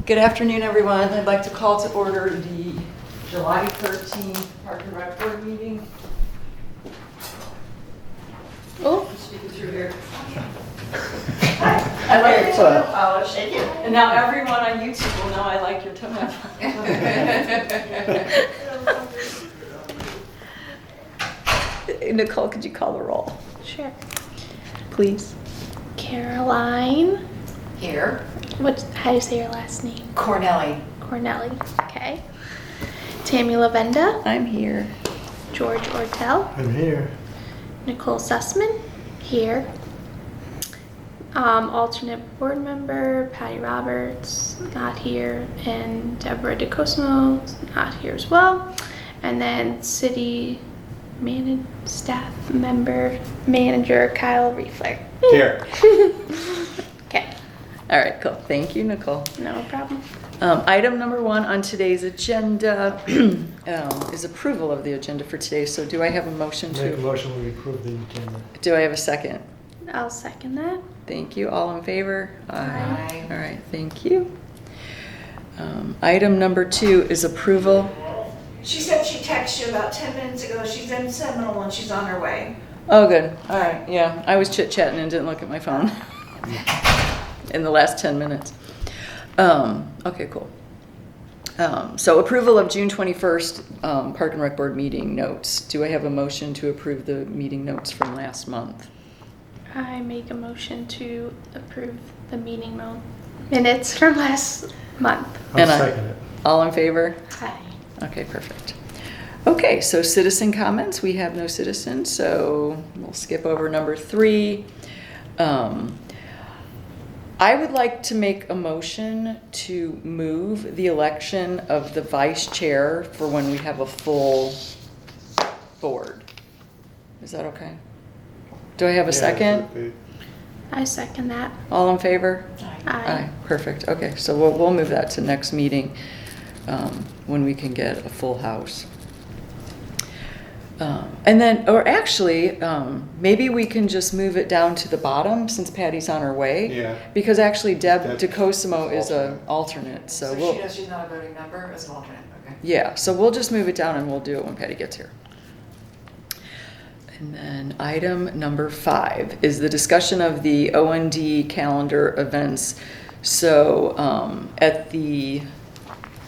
Good afternoon, everyone. I'd like to call to order the July 13th Park and Rec Board meeting. Oh, Speaking through here. I like your toenail polish. thank you. And now everyone on YouTube will know I like your toenail polish. Nicole, could you call the roll, Sure. please? Caroline. Here. How do you say your last name? Cornelli. Cornelli. Okay. Tammy Lavenda. I'm here. George Ortel. I'm here. Nicole Sussman. Here. Alternate board member Patty Roberts, not here, and Deborah DeCosmo, not here as well. And then city staff member manager Kyle Riefler. Here. Okay, All right, cool. Thank you, Nicole. no problem. Item number 1 on today's agenda is approval of the agenda for today. So do I have a motion Make a to, motion we approve the agenda. do I have a second? I'll second that. Thank you. All in favor? Aye. All right, thank you. Item number 2 is approval. She said she texted you about 10 minutes ago. She's in Seminole and she's on her way. Oh, good. All right, yeah. I was chit-chatting and didn't look at my phone in the last 10 minutes. Okay, cool. So approval of June 21st Park and Rec Board meeting notes. Do I have a motion to approve the meeting notes from last month? I make a motion to approve the meeting minutes from last month. I'll And second it. All in favor? Hi. Okay, perfect. Okay, so citizen comments, we have no citizens, so we'll skip over number 3. I would like to make a motion to move the election of the vice chair for when we have a full board. Is that okay? Do I have a second? I second that. All in favor? Aye. Perfect. Okay, so we'll move that to next meeting when we can get a full house. And then, or actually, maybe we can just move it down to the bottom since Patty's on her way. Yeah. Because actually Deb Deb- DeCosimo is an alternate, so we'll, she's not a voting member as an alternate, okay. yeah, so we'll just move it down and we'll do it when Patty gets here. And then item number 5 is the discussion of the OND calendar events. So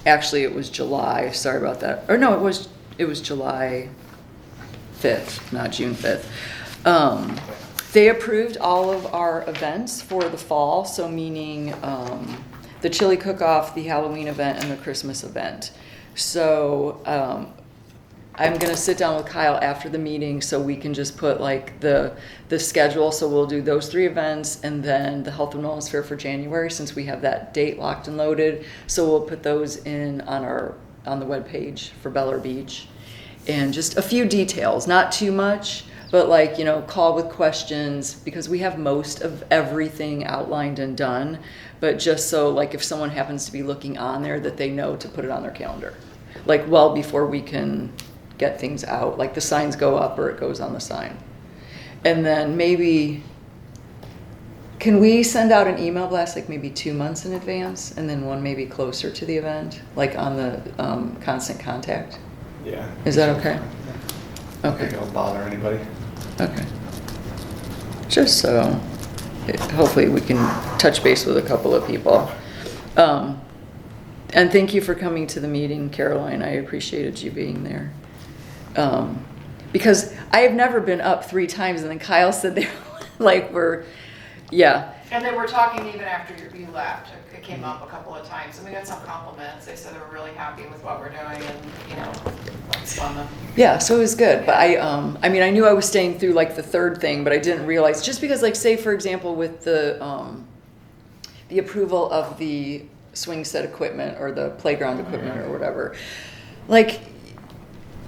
actually it was July, sorry about that. Or no, it was July 5th, not June 5th. They approved all of our events for the fall, so meaning the chili cook-off, the Halloween event, and the Christmas event. So I'm gonna sit down with Kyle after the meeting so we can just put like the schedule. So we'll do those 3 events and then the Health and Wellness Fair for January since we have that date locked and loaded. So we'll put those in on the webpage for Bellar Beach. And just a few details, not too much, but like, call with questions because we have most of everything outlined and done. But just so like if someone happens to be looking on there that they know to put it on their calendar. Like well before we can get things out, like the signs go up or it goes on the sign. And then maybe, can we send out an email blast like maybe 2 months in advance and then one maybe closer to the event, like on the constant contact? Yeah. Is that okay? I don't Okay, think it'll bother anybody. okay. Just so, hopefully we can touch base with a couple of people. And thank you for coming to the meeting, Caroline. I appreciated you being there. Because I have never been up 3 times and then Kyle said they yeah. And they were talking even after you left. It came up a couple of times, and we got some compliments. They said they were really happy with what we're doing, and it's fun. Yeah, so it was good, but I mean, I knew I was staying through like the 3rd thing, but I didn't realize, just because like, say for example, with the approval of the swing set equipment or the playground equipment or whatever, like,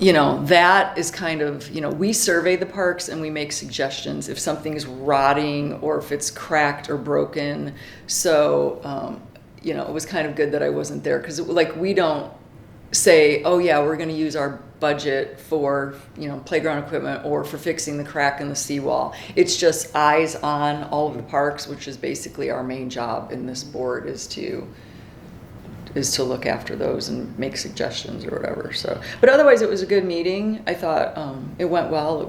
that is kind of, we survey the parks and we make suggestions if something's rotting or if it's cracked or broken. So, it was kind of good that I wasn't there because like we don't say, oh yeah, we're going to use our budget for, playground equipment or for fixing the crack in the seawall. It's just eyes on all of the parks, which is basically our main job in this board is to is to look after those and make suggestions or whatever. So, but otherwise, it was a good meeting. I thought it went well. It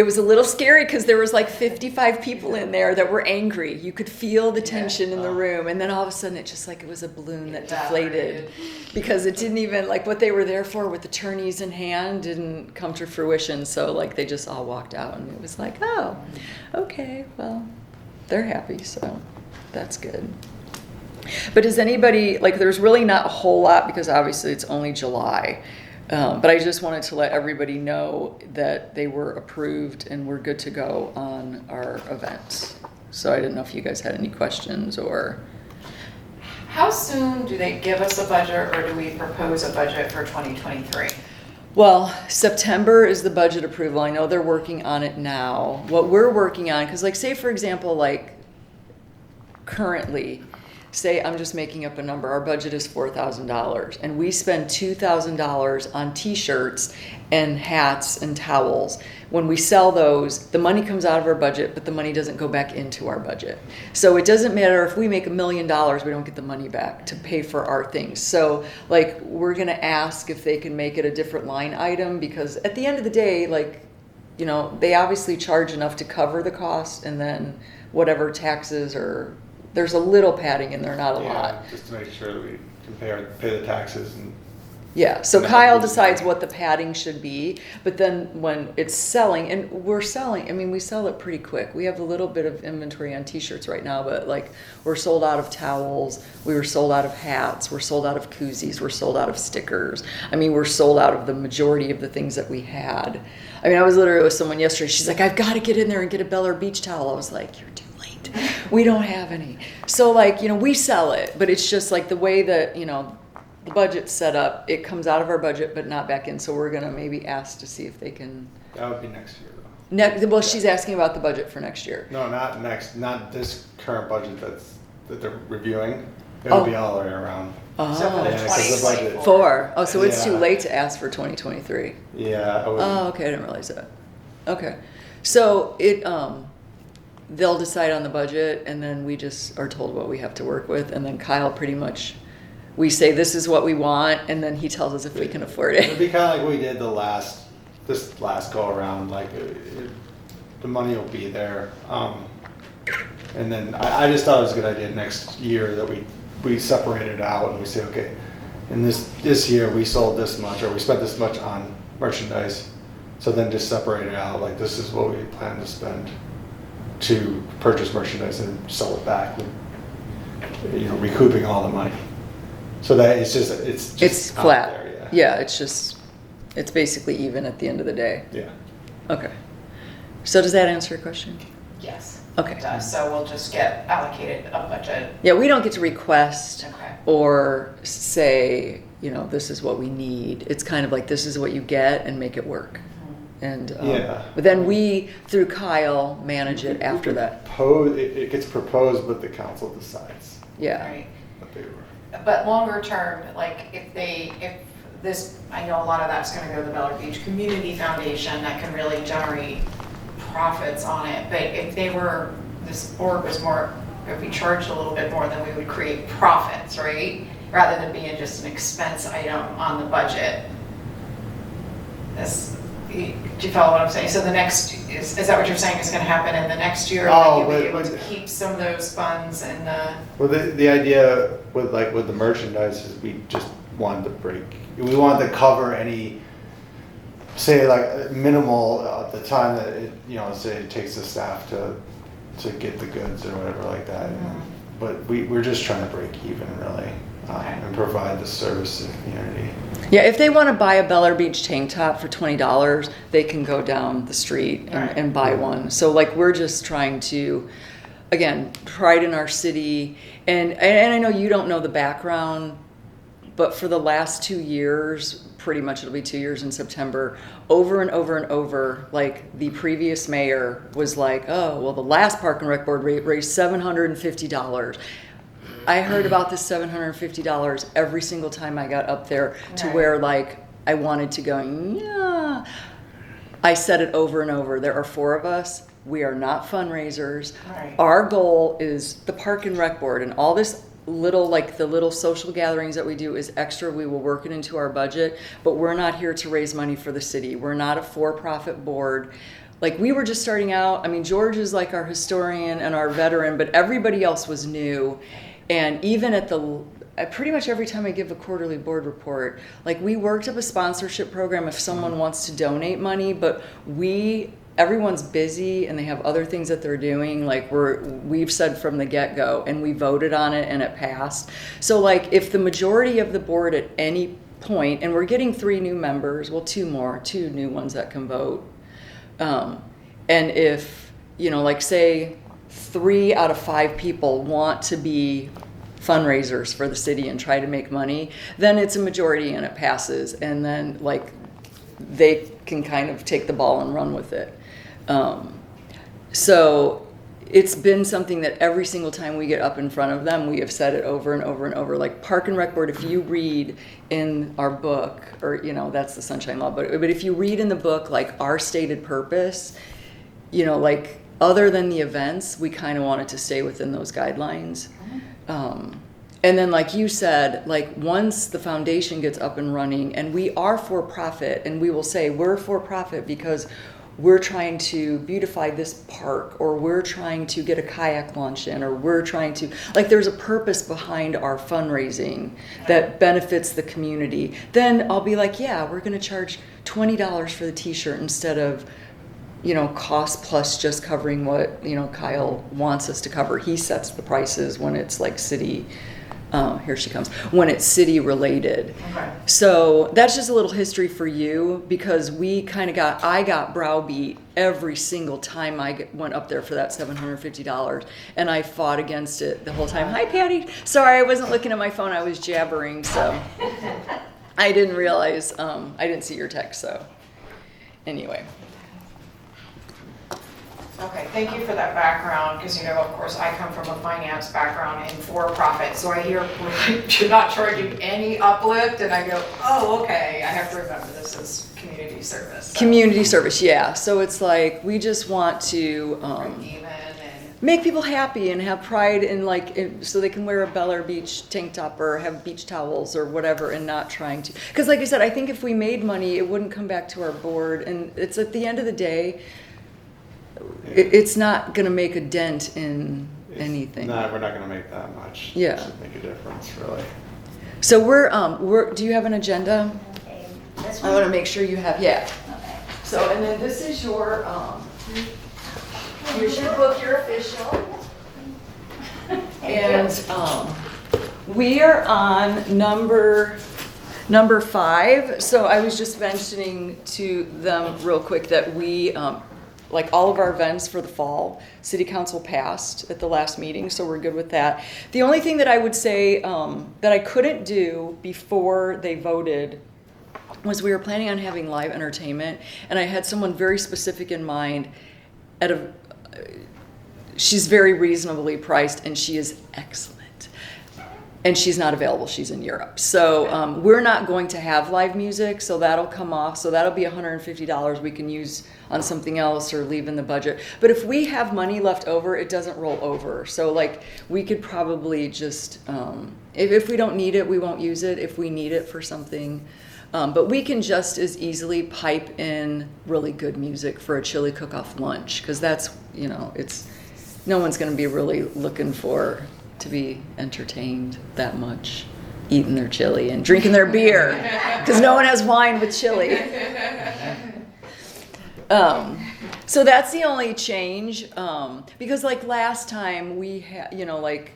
was a little scary because there was like 55 people in there that were angry. You could feel the tension in the room, and then all of a sudden, it was a balloon that deflated because it didn't even, like, what they were there for with attorneys in hand didn't come to fruition. So like they just all walked out, and it was like, oh, okay, well, they're happy, so that's good. But does anybody, like, there's really not a whole lot because obviously it's only July. But I just wanted to let everybody know that they were approved and we're good to go on our events. So I didn't know if you guys had any questions or. How soon do they give us a budget, or do we propose a budget for 2023? Well, September is the budget approval. I know they're working on it now. What we're working on, because like say for example, like currently, say I'm just making up a number, our budget is $4,000 and we spend $2,000 on t-shirts and hats and towels. When we sell those, the money comes out of our budget, but the money doesn't go back into our budget. So it doesn't matter if we make $1 million, we don't get the money back to pay for our things. So like we're gonna ask if they can make it a different line item, because at the end of the day, like, you know, they obviously charge enough to cover the cost, and then whatever taxes or there's a little padding in there, not a lot. Just to make sure that we pay the taxes and. Yeah, so And that Kyle would be- decides what the padding should be, but then when it's selling, and we're selling, I mean, we sell it pretty quick. We have a little bit of inventory on t-shirts right now, but like we're sold out of towels, we were sold out of hats, we're sold out of koozies, we're sold out of stickers. I mean, we're sold out of the majority of the things that we had. I mean, I was literally with someone yesterday, she's like, I've got to get in there and get a Bel Air beach towel. I was like, you're too late. We don't have any. So like, you know, we sell it, but it's just like the way that, you know, the budget's set up, it comes out of our budget but not back in, so we're gonna maybe ask to see if they can. That would be next year though. Well, she's asking about the budget for next year. No, not this current budget that they're reviewing. It would be all the way around. So for Oh, the Yeah, 'cause the budget- 2024. so it's too Yeah. late to ask for 2023. Yeah, I would. Oh, okay, I didn't realize that. Okay, so they'll decide on the budget, and then we just are told what we have to work with, and then Kyle pretty much, we say this is what we want, and then he tells us if we can afford It'd it. be kind of like we did this last go around, like the money will be there. And then I just thought it was a good idea next year that we separate it out and we say, okay, in this year we sold this much, or we spent this much on merchandise. So then just separate it out, like this is what we plan to spend to purchase merchandise and sell it back, you know, recouping all the money. So that it's just It's out flat. there, Yeah, it's basically even at the end of the day. Yeah. Okay. So does that answer your question? Yes. Okay. It does, so we'll just get allocated a budget. Yeah, we don't get to request Okay. or say, you know, this is what we need. It's kind of like, this is what you get and make it work. And, Yeah. but then we, through Kyle, manage it after that. It gets proposed, but the council decides Yeah. Right. what they were. But longer term, like if this, I know a lot of that's gonna go to the Bel Air Beach Community Foundation that can really generate profits on it. But if this board was more, if we charged a little bit more, then we would create profits, right? Rather than being just an expense item on the budget. Do you follow what I'm saying? So the next, is that what you're saying is gonna happen in the next year? Oh, Like you'll be but- able to keep some of those funds and, Well, the idea with the merchandise is we just wanted to we wanted to cover any, say like minimal at the time that it, you know, say it takes the staff to get the goods or whatever like that. But we're just trying to break even really, and provide the service to the community. Yeah, if they want to buy a Bel Air Beach tank top for $20, they can go down the street Right. and buy one. So like we're just trying to, again, pride in our city. And I know you don't know the background, but for the last 2 years, pretty much it'll be 2 years in September, over and over and over, like the previous mayor was like, oh, well, the last Park and Rec Board raised $750. I heard about this $750 every single time I got up there to Right. where like I wanted to go, yeah. I said it over and over. There are 4 of us. We are not fundraisers. Right. Our goal is the Park and Rec Board and all this little, like the little social gatherings that we do is extra. We will work it into our budget, but we're not here to raise money for the city. We're not a for-profit board. Like, we were just starting out. I mean, George is like our historian and our veteran, but everybody else was new. And even at pretty much every time I give a quarterly board report, like, we worked up a sponsorship program if someone wants to donate money, but everyone's busy and they have other things that they're doing. Like, we've said from the get-go, and we voted on it and it passed. So like, if the majority of the board at any point, and we're getting 3 new members, well, 2 new ones that can vote. And if, like, say 3 out of 5 people want to be fundraisers for the city and try to make money, then it's a majority and it passes. And then, like, they can kind of take the ball and run with it. So it's been something that every single time we get up in front of them, we have said it over and over and over. Like, Park and Rec Board, if you read in our book, or, that's the Sunshine Law, but if you read in the book, like, our stated purpose, like, other than the events, we kind of wanted to stay within those guidelines. And then, like you said, like, once the foundation gets up and running, and we are for profit, and we will say we're for profit because we're trying to beautify this park, or we're trying to get a kayak launch in, or we're trying to, like, there's a purpose behind our fundraising that benefits the community, then I'll be like, yeah, we're going to charge $20 for the t-shirt instead of, cost plus just covering what, Kyle wants us to cover. He sets the prices when it's like city, here she comes, when it's city related. Okay. So that's just a little history for you, because I got browbeat every single time I went up there for that $750, and I fought against it the whole time. Hi, Patty. Sorry, I wasn't looking at my phone. I was jabbering, so I didn't realize, I didn't see your text, so anyway. Okay, thank you for that background, because, of course, I come from a finance background in for-profit, so I hear you're not charging any uplift, and I go, oh, okay, I have to remember this is community service. So. Community service, yeah. So it's like, we just want to Break even and make people happy and have pride in, like, so they can wear a Bel Air Beach tank top or have beach towels or whatever, and not trying to. Because like I said, I think if we made money, it wouldn't come back to our board, and it's at the end of the day, it's not going to make a dent in anything. No, we're not gonna make that much. Yeah. To make a difference, really. So we're do you have an agenda? Okay, this I one? want to make sure you have, yeah. Okay. So, and then this is your, here's your book, your official. And we are on number 5. So I was just mentioning to them real quick that we, like, all of our events for the fall, City Council passed at the last meeting, so we're good with that. The only thing that I would say that I couldn't do before they voted was we were planning on having live entertainment, and I had someone very specific in mind. She's very reasonably priced, and she is excellent. And she's not available, she's in Europe. So we're not going to have live music, so that'll come off. So that'll be $150 we can use on something else or leave in the budget. But if we have money left over, it doesn't roll over. So like, we could probably just, if we don't need it, we won't use it. If we need it for something, but we can just as easily pipe in really good music for a chili cook-off lunch, because that's, it's, no one's gonna be really looking to be entertained that much, eating their chili and drinking their beer, because no one has wine with chili. So that's the only change, because like last time we had, like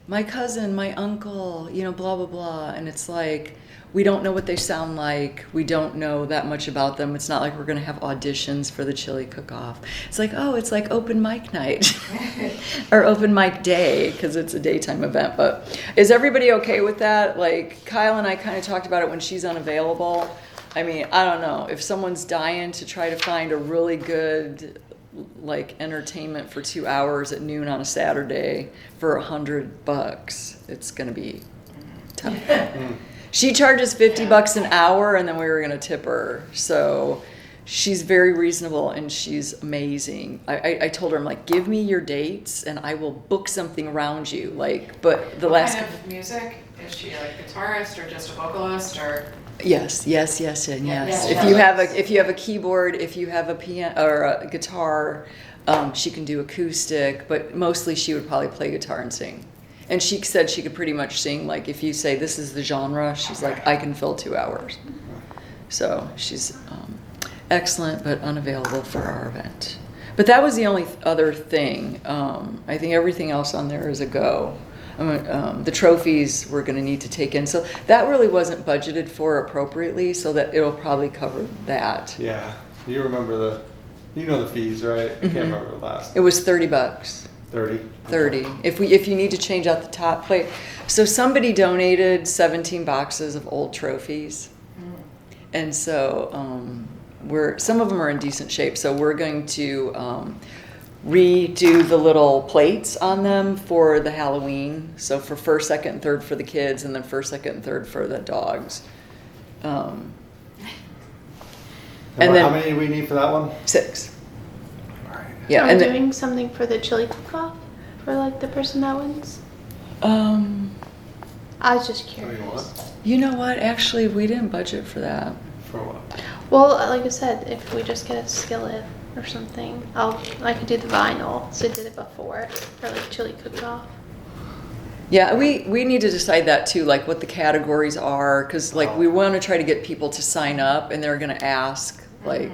my cousin, my uncle, blah, blah, blah, and it's like, we don't know what they sound like. We don't know that much about them. It's not like we're going to have auditions for the chili cook-off. It's like, oh, it's like open mic night or open mic day, because it's a daytime event. But is everybody okay with that? Like, Kyle and I kind of talked about it when she's unavailable. I mean, I don't know. If someone's dying to try to find a really good, like, entertainment for 2 hours at noon on a Saturday for $100, it's going to be tough. She charges $50 an hour, and then we were going to tip her. So she's very reasonable and she's amazing. I told her, I'm like, give me your dates and I will book something around you. Like, but the What last, kind of music? Is she like guitarist or just a vocalist or? yes, yes, yes, and Yeah, yes. yeah, If you have a keyboard, if you have a piano or a guitar, she can do acoustic, but mostly she would probably play guitar and sing. And she said she could pretty much sing, like if you say this is the genre, she's like, I can fill 2 hours. So she's excellent, but unavailable for our event. But that was the only other thing. I think everything else on there is a go. The trophies we're going to need to take in. So that really wasn't budgeted for appropriately, so that it'll probably cover that. Yeah, you remember you know the fees, right? I can't remember the last. It was $30. 30? 30. If you need to change out the top plate. So somebody donated 17 boxes of old trophies. And so some of them are in decent shape. So we're going to redo the little plates on them for the Halloween. So for first, second, and third for the kids, and then first, second, and third for the dogs. And And then- how many do we need for that one? 6. Alright. Yeah, Are we and then, doing something for the chili cook-off for like the person that wins? I was just What do you curious. want? you know what? Actually, we didn't budget for that. For what? Well, like I said, if we just get a skillet or something, I could do the vinyl. So I did it before for like chili cook-off. Yeah, we need to decide that too, like what the categories are, because like we want to try to get people to sign up, and they're going to ask like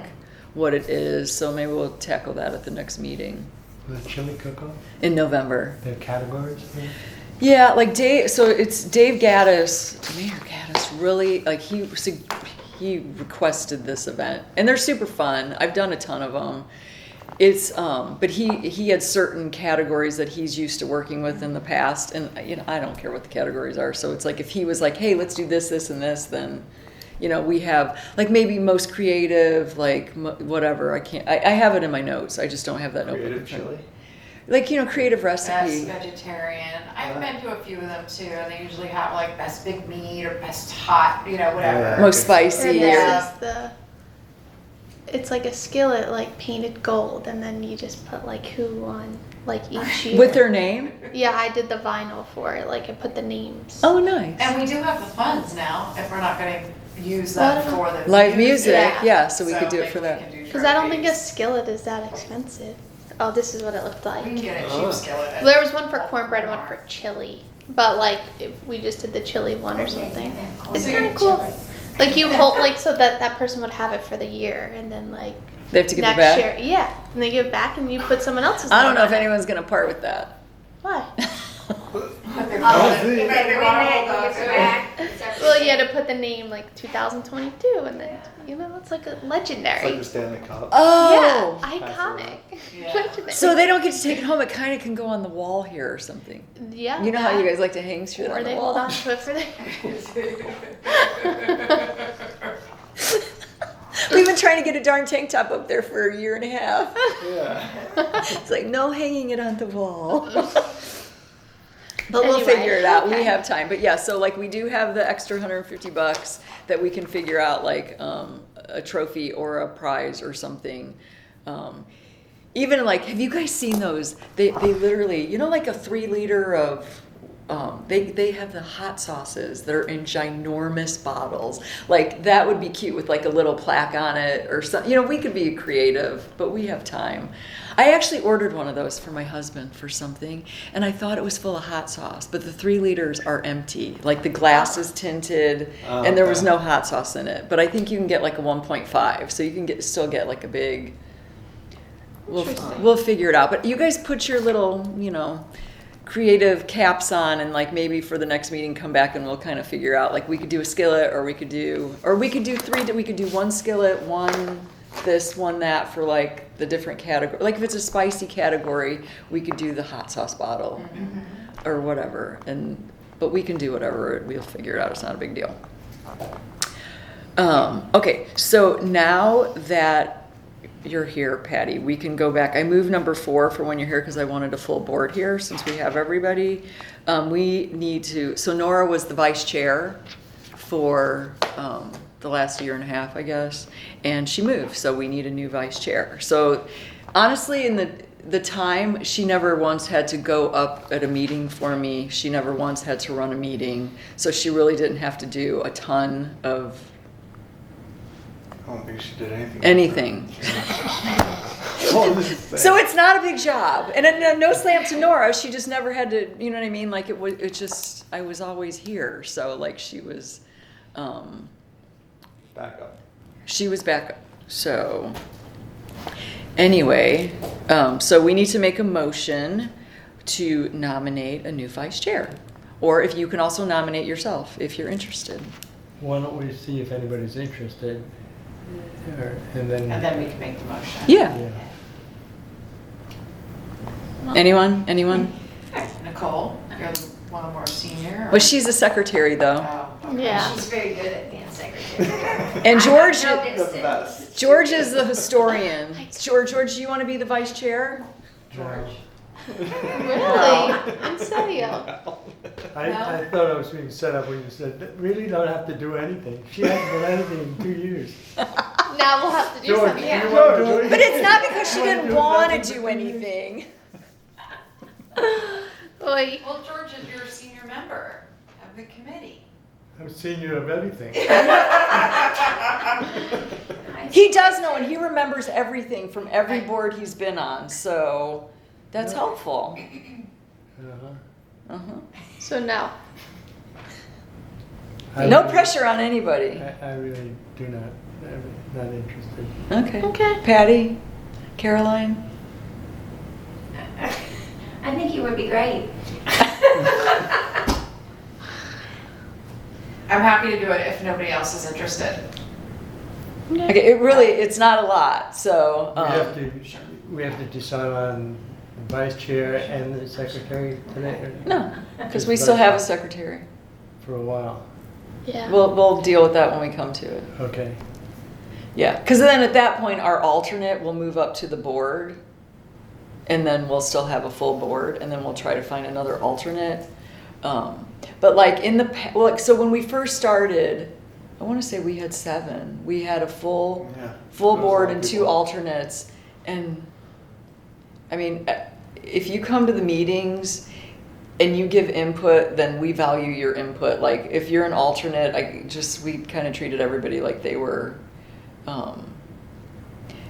what it is. So maybe we'll tackle that at the next meeting The chili cook-off, in November. their categories. Yeah, like Dave. So it's Dave Gaddis, Mayor Gaddis. Really, like he requested this event, and they're super fun. I've done a ton of them. It's but he had certain categories that he's used to working with in the past, and I don't care what the categories are. So it's like if he was like, hey, let's do this, this, and this, then we have like maybe most creative, like whatever. I have it in my notes. I just don't have that notebook. Creative in front of me. chili? Like creative Best recipe. vegetarian. I've been to a few of them too, and they usually have like best big meat or best hot, whatever. Yeah. Most Or spicy. Yeah. this is it's like a skillet like painted gold, and then you just put like who won like each year. With their name? Yeah, I did the vinyl for it. Like I put the names. Oh, nice. And we do have the funds now, if we're not gonna use that for the. Live music, Yeah. yeah, so we could do it maybe for we that. can do Because I don't think a trophies. skillet is that expensive. Oh, this is what it looked like. We can get a Oh. cheap skillet. at There was one for cornbread and one for chili. But like if we just did the chili one or something. It's So kind of cool. Like you hold like so that person would have it for the year, and then like They have to give it next back? year, yeah, and they give it back, and you put someone else's. I don't name know if on it. anyone's gonna part with that. Why? But they're Oh, called- see. but they're called dogs, Well, you had to put the name like 2022, and then it's like a It's legendary. like the Stanley Cup. Oh. Yeah, iconic. Yeah. Legendary. So they don't get to take it home. It kind of can go on the wall here or something. Yeah. You know how you that. guys like to hang shit Or on the they hold wall? on to it for their. We've been trying to get a darn tank top up there for a year and a half. Yeah. It's like no hanging it on the wall. But we'll Anyway, figure it out. We okay. have time. But yeah, so like we do have the extra $150 that we can figure out like a trophy or a prize or something. Even like, have you guys seen those? They literally, like a 3 liter of. They have the hot sauces that are in ginormous bottles. Like that would be cute with like a little plaque on it or something. We could be creative, but we have time. I actually ordered one of those for my husband for something, and I thought it was full of hot sauce, but the 3 liters are empty. Like the glass is tinted, Oh, and there was okay. no hot sauce in it. But I think you can get like a 1.5, so you can still get like a big. Interesting. We'll figure it out. But you guys put your little, creative caps on, and like maybe for the next meeting come back and we'll kind of figure out like we could do a skillet, or we could do 3. We could do 1 skillet, 1 this, 1 that for like the different category. Like if it's a spicy category, we could do the hot sauce bottle or whatever. But we can do whatever. We'll figure it out. It's not a big deal. Okay, so now that you're here, Patty, we can go back. I moved number 4 for when you're here because I wanted a full board here since we have everybody. We need to, so Nora was the vice chair for the last year and a half, I guess, and she moved, so we need a new vice chair. So honestly, in the time, she never once had to go up at a meeting for me. She never once had to run a meeting, so she really didn't have to do a ton of I don't think she did anything. anything. So it's not a big job, and no slam to Nora. She just never had to, you know what I mean? Like it was, I was always here. So like she was Back up. she was back up. So anyway, so we need to make a motion to nominate a new vice chair, or if you can also nominate yourself if you're interested. Why don't we see if anybody's interested? And And then, then we can make the motion. Yeah. yeah. Anyone? Nicole, you're the one more senior? or- Well, she's a secretary though, Oh, okay. Yeah. She's very good at being secretary. and George. The best. George is the historian. George, do you want to be the vice chair? George. Really? In serio? I thought I was being set up when you said, really don't have to do anything. She hasn't done anything in 2 years. Now we'll have to do George, something. you Yeah. wanna do it? But it's not because she You wanna didn't do want to nothing do for 2 years? anything. Oy. Well, George is your senior member of the committee. I'm senior of everything. He does know, and he remembers everything from every board he's been on, so that's helpful. Uh-huh. Uh-huh. So no. No pressure on anybody. I really do not, I'm not interested. Okay. Okay. Patty? Caroline? I think you would be great. I'm happy to do it if nobody else is interested. Okay, it's not a lot, so, We have to decide on the vice chair and the secretary today? or- no, because we still have a secretary. For a while, Yeah. We'll deal with that when we come to it. okay. Yeah, because then at that point, our alternate will move up to the board, and then we'll still have a full board, and then we'll try to find another alternate. But like so when we first started, I want to say we had 7. We had a full Yeah. full That was a board lot of and 2 people. alternates, and I mean, if you come to the meetings and you give input, then we value your input. Like if you're an alternate, we kind of treated everybody like they were.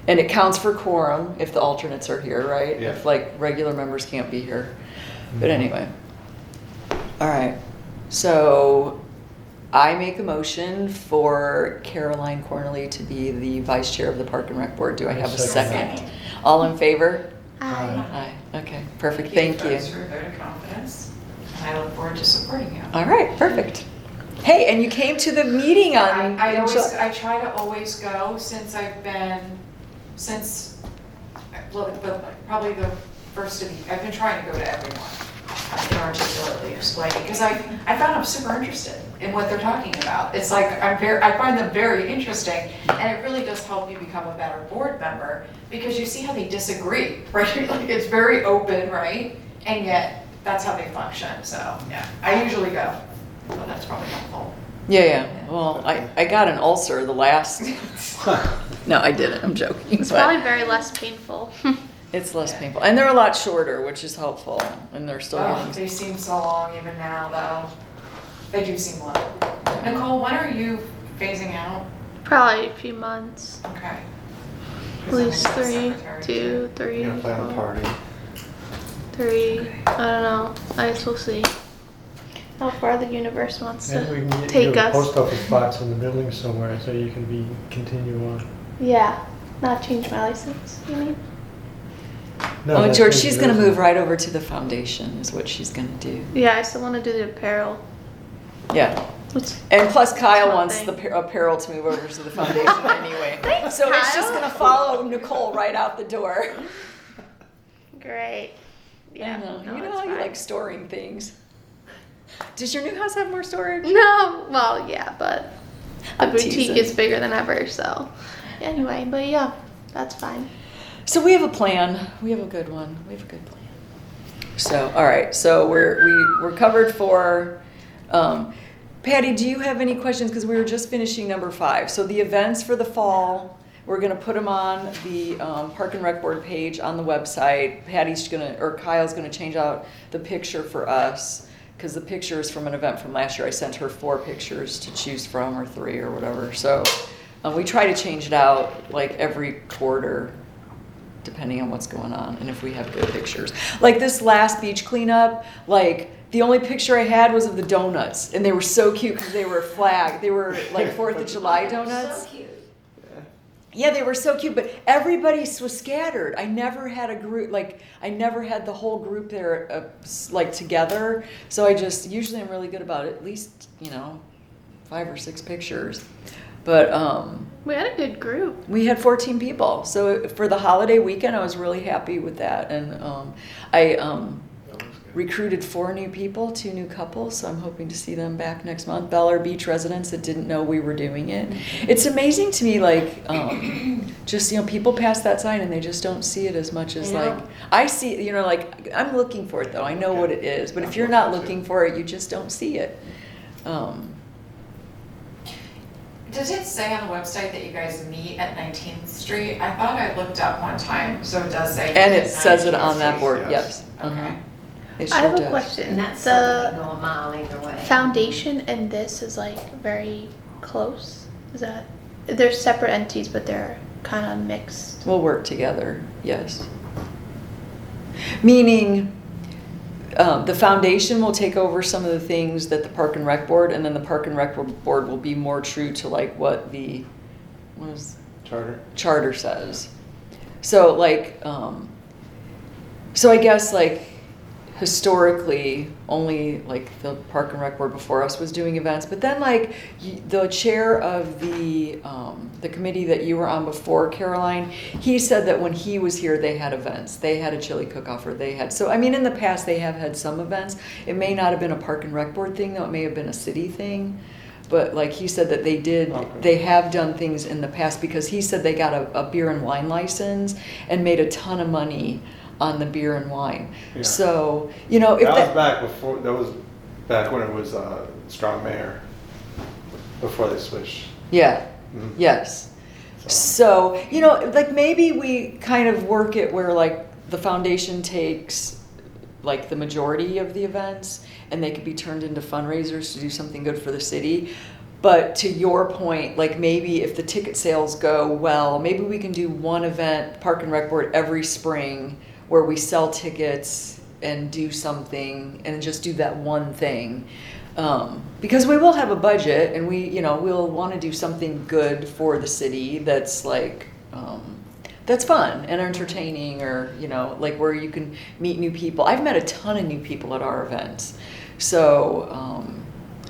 And it counts for quorum if the alternates are here, right? Yeah. If like regular members can't be here. But anyway. All right. So I make a motion for Caroline Cornely to be the vice chair of the Park and Rec Board. Do I have a Second. second? All in favor? Aye. Aye. Okay, perfect. Thank you. Thanks for your vote of confidence. And I look forward to supporting you. All right, perfect. Hey, and you came to the meeting on. I try to always go probably the first of the, I've been trying to go to everyone. I can articulately explain, because I found I'm super interested in what they're talking about. It's like, I find them very interesting, and it really does help you become a better board member, because you see how they disagree, right? Like, it's very open, right? And yet, that's how they function, so, yeah, I usually go, so that's probably helpful. Yeah. Well, I got an ulcer the last. No, I didn't. I'm joking. It's but probably very less painful. it's less painful, and they're a lot shorter, which is helpful. And they're still Oh, getting. they seem so long even now, though. They do seem long. Nicole, when are you phasing out? Probably a few months. Okay. At least 3, Secretary, 2, 3, You're gonna plan a 4, party. 3. I don't know. I guess we'll see how far the universe wants Maybe we to can get take you a us. post office box in the building somewhere so you can continue on. Yeah. Not change my license, you mean? No, Oh, that's George, what she's it gonna is. move right over to the foundation. Is what she's gonna do. Yeah, I still want to do the apparel. Yeah. Which, And plus, Kyle my wants thing. the apparel to move over to the foundation anyway. Thanks, So it's just Kyle. gonna follow Nicole right out the door. great. Yeah. I know. no, You know it's how you fine. like storing things. Does your new house have more storage? No, well, yeah, but the I'm boutique teasing. is bigger than ever, so. Anyway, but yeah, that's fine. So we have a plan. We have a good one. We have a good plan. So, all right. So we're covered for. Patty, do you have any questions? Because we were just finishing number 5. So the events for the fall, we're gonna put them on the Park and Rec Board page on the website. Kyle's gonna change out the picture for us, because the picture is from an event from last year. I sent her 4 pictures to choose from, or 3 or whatever. So we try to change it out like every quarter, depending on what's going on and if we have good pictures. Like this last beach cleanup, like the only picture I had was of the donuts, and they were so cute because they were flag. They were like 4th of July donuts. So cute. Yeah, they were so cute, but everybody was scattered. I never had a group, like, I never had the whole group there, like, together. So usually I'm really good about it, at least, 5 or 6 pictures. But We had a good group. we had 14 people. So for the holiday weekend, I was really happy with that. And I recruited 4 new people, 2 new couples, so I'm hoping to see them back next month. Bel Air Beach residents that didn't know we were doing it. It's amazing to me, like, just, people pass that sign and they just don't see it as much as, like, I see, like, I'm looking for it, though. I know what it is. But if you're not looking for it, you just don't see it. Does it say on the website that you guys meet at 19th Street? I thought I looked up one time, so it does say. And it says it on that 19th board, Street. yes. Okay. It I sure have a does. question. And that's something The you go a mile either way. foundation and this is like very close. Is that, they're separate entities, but they're kind of mixed. We'll work together, yes. Meaning, the foundation will take over some of the things that the Park and Rec Board, and then the Park and Rec Board will be more true to like what the charter says. So like, so I guess like historically only like the Park and Rec Board before us was doing events, but then like the chair of the committee that you were on before, Caroline, he said that when he was here they had events. They had a chili cook-off, or they had, so I mean in the past they have had some events. It may not have been a Park and Rec Board thing though, it may have been a city thing. But like he said that they have done things in the past, because he said they got a beer and wine license and made a ton of money on the beer and wine. Yeah. So, if That was back when it was Strong Mayor, before they switched. yeah, Mhm. yes. So, like maybe we kind of work it where like the foundation takes like the majority of the events and they could be turned into fundraisers to do something good for the city. But to your point, like maybe if the ticket sales go well, maybe we can do one event, Park and Rec Board, every spring where we sell tickets and do something and just do that one thing. Because we will have a budget and we'll want to do something good for the city that's like, that's fun and entertaining, or, like where you can meet new people. I've met a ton of new people at our events. So,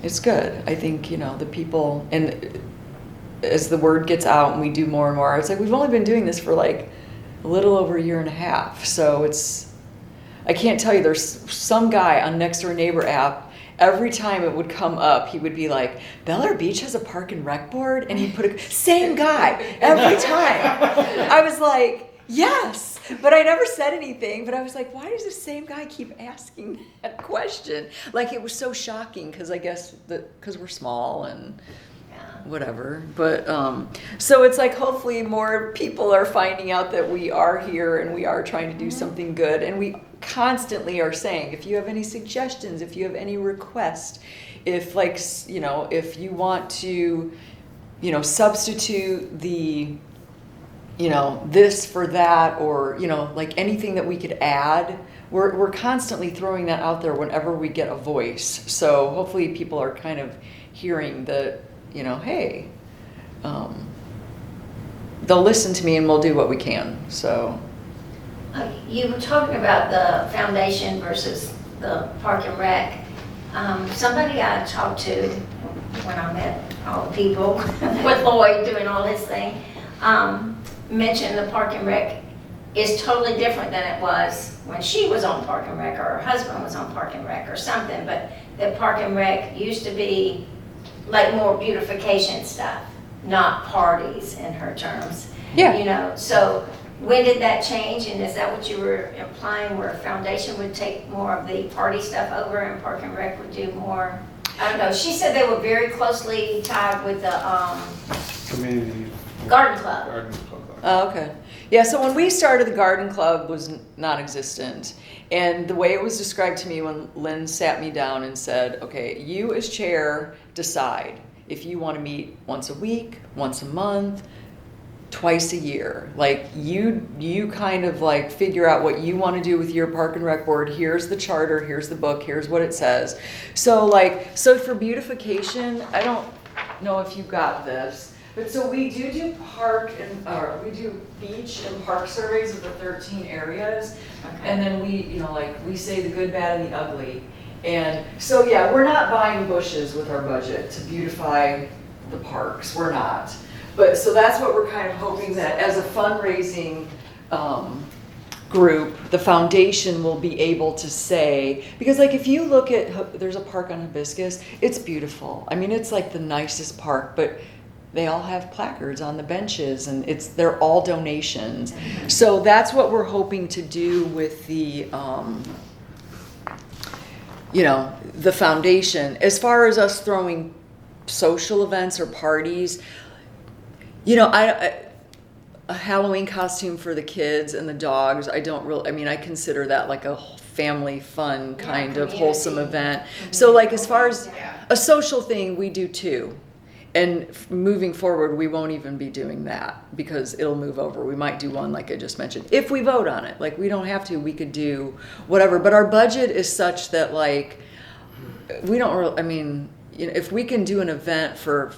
it's good. I think, the people, and as the word gets out and we do more and more, it's like we've only been doing this for like a little over a year and a half. So I can't tell you, there's some guy on Next Door Neighbor app, every time it would come up, he would be like, Bel Air Beach has a Park and Rec Board? And he'd put same guy every time. I was like, yes, but I never said anything. But I was like, why does the same guy keep asking that question? Like, it was so shocking, because I guess because we're small and whatever. But so it's like hopefully more people are finding out that we are here and we are trying to do something good. And we constantly are saying, if you have any suggestions, if you have any requests, if like, if you want to, substitute the, this for that, or, like anything that we could add, we're constantly throwing that out there whenever we get a voice. So hopefully people are kind of hearing that, hey, they'll listen to me and we'll do what we can. So You were talking about the foundation versus the Park and Rec. Somebody I talked to when I met all the people with Lloyd doing all his thing, mentioned the Park and Rec is totally different than it was when she was on Park and Rec, or her husband was on Park and Rec or something. But the Park and Rec used to be like more beautification stuff, not parties in her terms. Yeah. So when did that change, and is that what you were implying, where a foundation would take more of the party stuff over and Park and Rec would do more? I don't know, she said they were very closely tied with the Community garden club. garden club. Oh, okay. Yeah, so when we started, the garden club was non-existent. And the way it was described to me when Lynn sat me down and said, okay, you as chair decide if you want to meet once a week, once a month, twice a year. Like you kind of like figure out what you want to do with your park and rec board. Here's the charter, here's the book, here's what it says. So for beautification, I don't know if you got this, but so we do park and we do beach and park surveys of the 13 areas. And then we say the good, bad, and the ugly. And so, yeah, we're not buying bushes with our budget to beautify the parks. We're not. But so that's what we're kind of hoping that as a fundraising group, the foundation will be able to say, because like if you look at, there's a park on Hibiscus, it's beautiful. I mean, it's like the nicest park, but they all have placards on the benches and they're all donations. So that's what we're hoping to do with the the foundation. As far as us throwing social events or parties, a Halloween costume for the kids and the dogs, I consider that like a family fun kind of wholesome event. So like as far as a social thing, we do too. And moving forward, we won't even be doing that because it'll move over. We might do one like I just mentioned. If we vote on it, like we don't have to, we could do whatever. But our budget is such that like, we don't really, if we can do an event for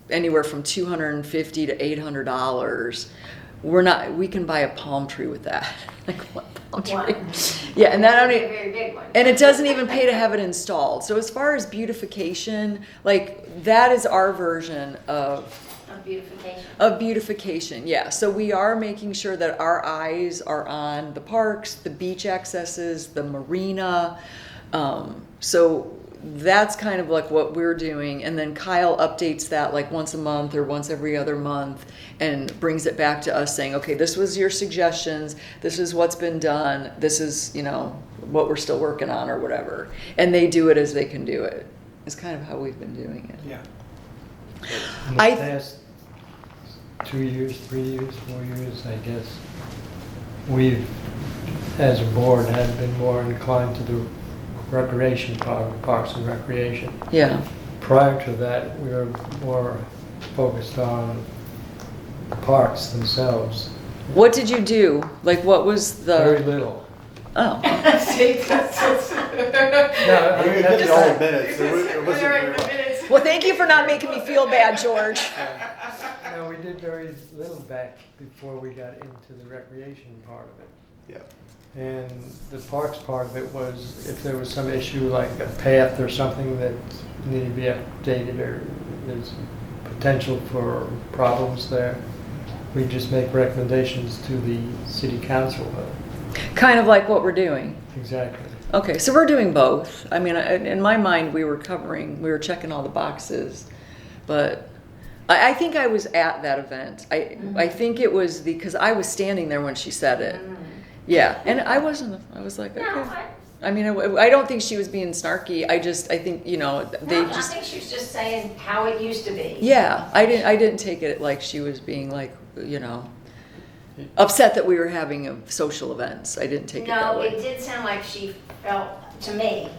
anywhere from $250 to $800, we can buy a palm tree with that. Like one palm tree. One. Yeah, and that only, A very big one. and it doesn't even pay to have it installed. So as far as beautification, like that is our version of beautification. Yeah. So we are making sure that our eyes are on the parks, the beach accesses, the marina. So that's kind of like what we're doing. And then Kyle updates that like once a month or once every other month and brings it back to us saying, okay, this was your suggestions. This is what's been done. This is, what we're still working on or whatever. And they do it as they can do it. It's kind of how we've been doing it. Yeah. In the past 2 years, 3 years, 4 years, I guess, we've, as a board, had been more inclined to the recreation part of Parks and Recreation. Yeah. Prior to that, we were more focused on parks themselves. What did you do? Like, what was Very the? little. Oh. No, We did the old minutes. It wasn't very much. Well, thank you for not making me feel bad, George. No, we did very little back before we got into the recreation part of it. Yeah. And the parks part of it was if there was some issue like a path or something that needed to be updated or there's potential for problems there, we just make recommendations to the city council. Kind of like what we're doing. Exactly. Okay, so we're doing both. I mean, in my mind, we were checking all the boxes, but I think I was at that event. I think it was because I was standing there when she said it. Yeah, and I was like, okay. No, I mean, I don't think she was being snarky. I think, they I just, think she was just saying how it used to be. yeah, I didn't take it like she was being like, upset that we were having social events. I didn't take it that No, way. it did sound like she felt, to me,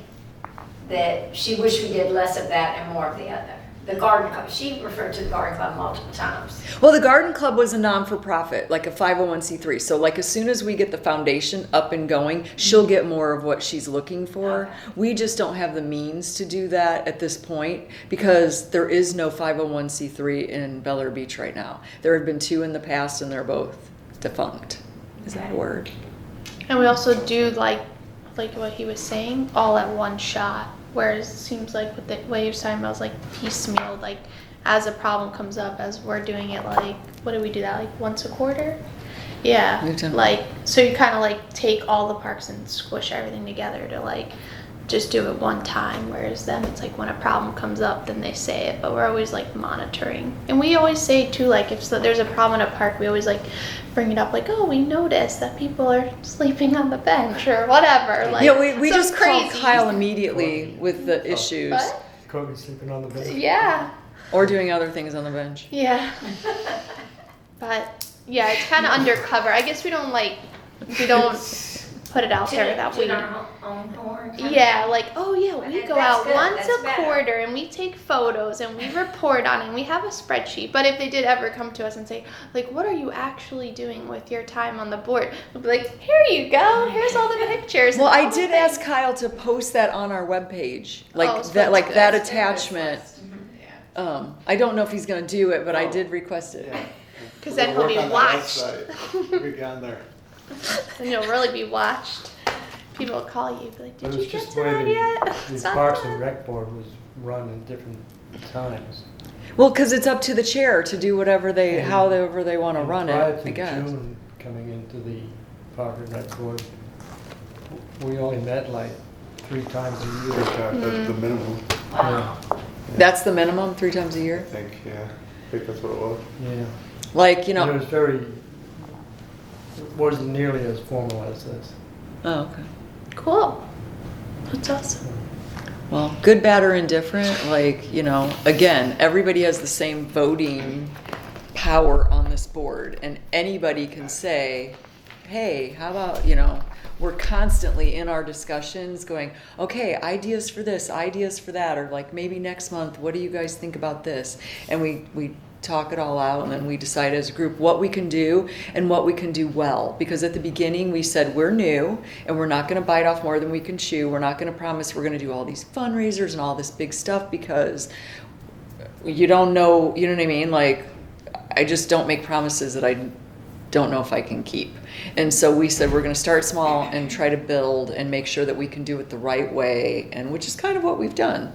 that she wished we did less of that and more of the other. The garden club, she referred to the garden club multiple times. Well, the garden club was a non-for-profit, like a 501c3. So like as soon as we get the foundation up and going, she'll get more of what she's looking for. Okay. We just don't have the means to do that at this point because there is no 501c3 in Bel Air Beach right now. There have been 2 in the past and they're both defunct. Is that a word? And we also do like what he was saying, all at one shot. Whereas it seems like with the way you're talking about, it's like piecemeal, like as a problem comes up, as we're doing it, like, what do we do that, like once a quarter? Yeah, Newton. like, so you kind of like take all the parks and squish everything together to like just do it one time, whereas them, it's like when a problem comes up, then they say it, but we're always like monitoring. And we always say too, like if there's a problem in a park, we always like bring it up, like, oh, we noticed that people are sleeping on the bench or whatever. Like, Yeah, we some just called crazy- Kyle immediately with the issues. What? Kobe sleeping on the bench. Yeah. Or doing other things on the bench. Yeah. But yeah, it's kind of undercover. I guess we don't put it out there that we. Toot our own horn. Yeah, like, oh yeah, we go That's out good, once that's a better. quarter and we take photos and we report on it and we have a spreadsheet. But if they did ever come to us and say, like, what are you actually doing with your time on the board? We'll be like, here you go, here's all the pictures. and Well, I all the did things." ask Kyle to post that on our webpage, Oh, like so that, like that's that good. attachment. Yeah. I don't know if he's gonna do it, but I Oh. did request it. Yeah. 'Cause then We'll he'll be work on that watched. website. We get on there. And you'll really be watched. People will call you, be like, But did it's you get just to the way that yet? the It's not Parks done." and Rec Board was run in different times. Well, because it's up to the chair to do whatever they, And- however they want to And run it, prior I to guess. June coming into the Park and Rec Board, we only met like 3 times a year. That's the minimum, Wow. That's the minimum, 3 times a I year? think, yeah. I think that's what it was. Yeah. Like, you And it know, was very, it wasn't nearly as formal as this. oh, okay. Cool. That's awesome. Well, good, bad, or indifferent, like, you know, again, everybody has the same voting power on this board, and anybody can say, hey, how about, you know, we're constantly in our discussions going, okay, ideas for this, ideas for that, or like maybe next month, what do you guys think about this? And we talk it all out, and then we decide as a group what we can do and what we can do well. Because at the beginning we said we're new and we're not going to bite off more than we can chew. We're not going to promise we're going to do all these fundraisers and all this big stuff because you don't know, you know what I mean? Like, I just don't make promises that I don't know if I can keep. And so we said we're going to start small and try to build and make sure that we can do it the right way, and which is kind of what we've done.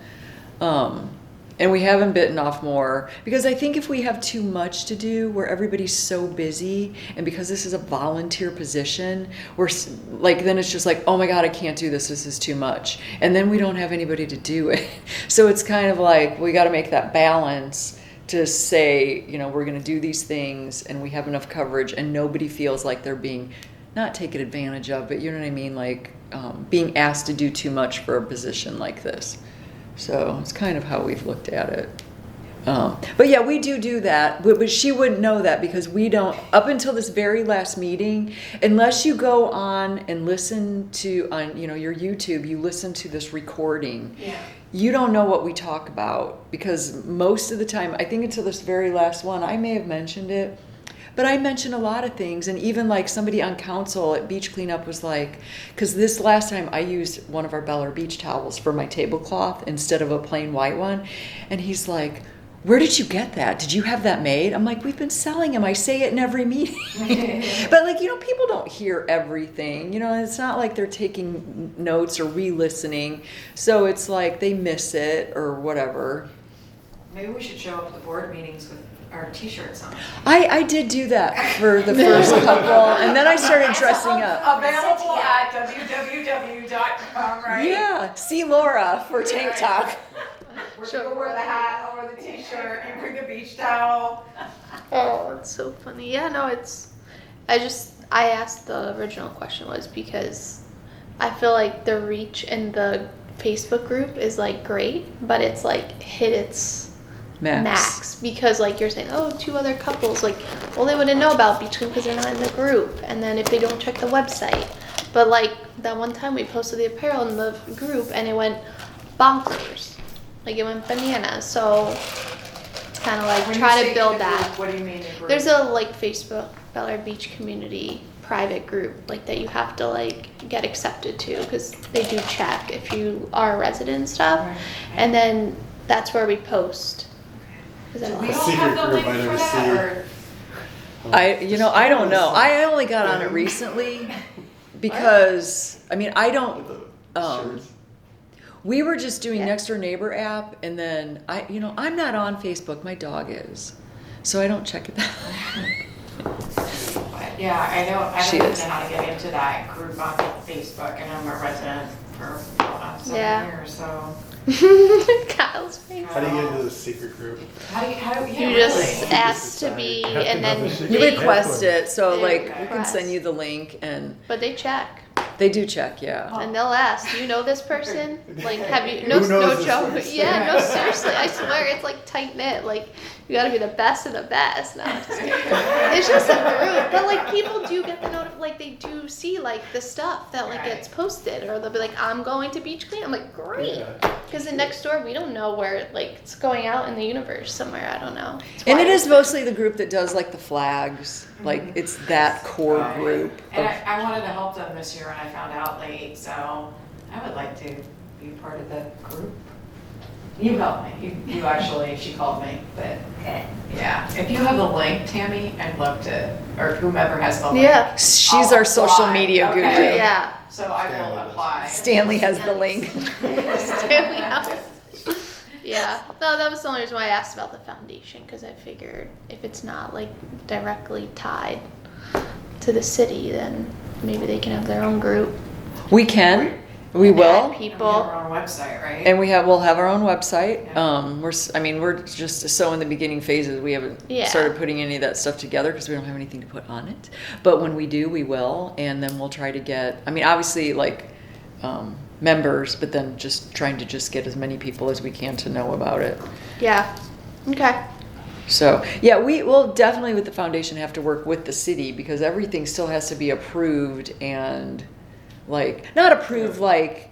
And we haven't bitten off more because I think if we have too much to do where everybody's so busy, and because this is a volunteer position, we're like, then it's just like, oh my God, I can't do this. This is too much. And then we don't have anybody to do it. So it's kind of like, we got to make that balance to say, you know, we're going to do these things and we have enough coverage and nobody feels like they're being not taken advantage of, but you know what I mean? Like being asked to do too much for a position like this. So it's kind of how we've looked at it. But yeah, we do that, but she wouldn't know that because we don't, up until this very last meeting, unless you go on and listen to, on, you know, your YouTube, you listen to this recording, Yeah. you don't know what we talk about because most of the time, I think until this very last one, I may have mentioned it, but I mentioned a lot of things, and even like somebody on council at Beach Cleanup was like, because this last time I used one of our Bel Air beach towels for my tablecloth instead of a plain white one, and he's like, where did you get that? Did you have that made? I'm like, we've been selling them. I say it in every meeting. But like, you know, people don't hear everything. You know, it's not like they're taking notes or re-listening. So it's like they miss it or whatever. Maybe we should show up at the board meetings with our t-shirts on. I did do that for the first couple, and then I started dressing up. Available at www.com, right? Yeah, see Laura for Tank Talk. You'll wear the hat over the t-shirt, you bring a beach towel. Oh, it's so funny. Yeah, no, I asked the original question was because I feel like the reach in the Facebook group is like great, but it's like hit its max because like you're saying, oh, 2 other couples, like, well, they wouldn't know about Beach Clean because they're not in the group, and then if they don't check the website. But like that one time we posted the apparel in the group and it went bonkers, like it went bananas. So it's kind of like When you try say to build the group, that. What do you mean the group? There's a like Facebook Bel Air Beach community private group like that you have to like get accepted to because they do check if you are a resident and stuff, Right. and then that's where we post. Is that Do all? we A all secret have the group link I for never that, see. or? I don't know. I only got on it recently because, I mean, I don't, Shirts. we were just doing Yeah. Next Door Neighbor app, and then I'm not on Facebook, my dog is. So I don't check it that Yeah, I She don't even is. know how to get into that group on Facebook, and I'm a resident for seven Yeah. years, so. Kyle's face. How do you get into the secret group? Yeah, You just really. ask to be, You have to and go then to You secret they, request it, so They like, we can request. send you the link and but they check. they do check, yeah. And they'll ask, do you know this person? Like, have you, Who no, knows no this joke. person? Yeah, no, seriously, I swear, it's like tight knit. Like, you gotta be the best of the best. No, I'm just kidding. It's just a group. But like, people do get the note, like, they do see like the stuff that like gets posted, or they'll be like, I'm going to beach clean. I'm like, great. Yeah. Because in next door, we don't know where, like, it's going out in the universe somewhere. I don't know. It's And it wild. is mostly the group that does like the flags, like it's that core group. And of- I wanted to help them this year and I found out late, so I would like to be part of the group. You helped me, you actually, she called me, but Okay. yeah. If you have the link, Tammy, I'd love to, or whomever has the link. Yeah. She's I'll our social apply. media guru. Okay. Yeah. So I Stanley will does. apply. Stanley has the link. Stanley House. Yeah, no, that was the only reason why I asked about the foundation, because I figured if it's not like directly tied to the city, then maybe they can have their own group. We can, we and add will, We have people. our own website, right? and we'll have our own website. Yeah. We're just so in the beginning phases, we haven't Yeah. started putting any of that stuff together because we don't have anything to put on it. But when we do, we will, and then we'll try to get, I mean, obviously like, members, but then just trying to just get as many people as we can to know about it. Yeah. Okay. So, yeah, we will definitely with the foundation have to work with the city because everything still has to be approved and like, not approved like,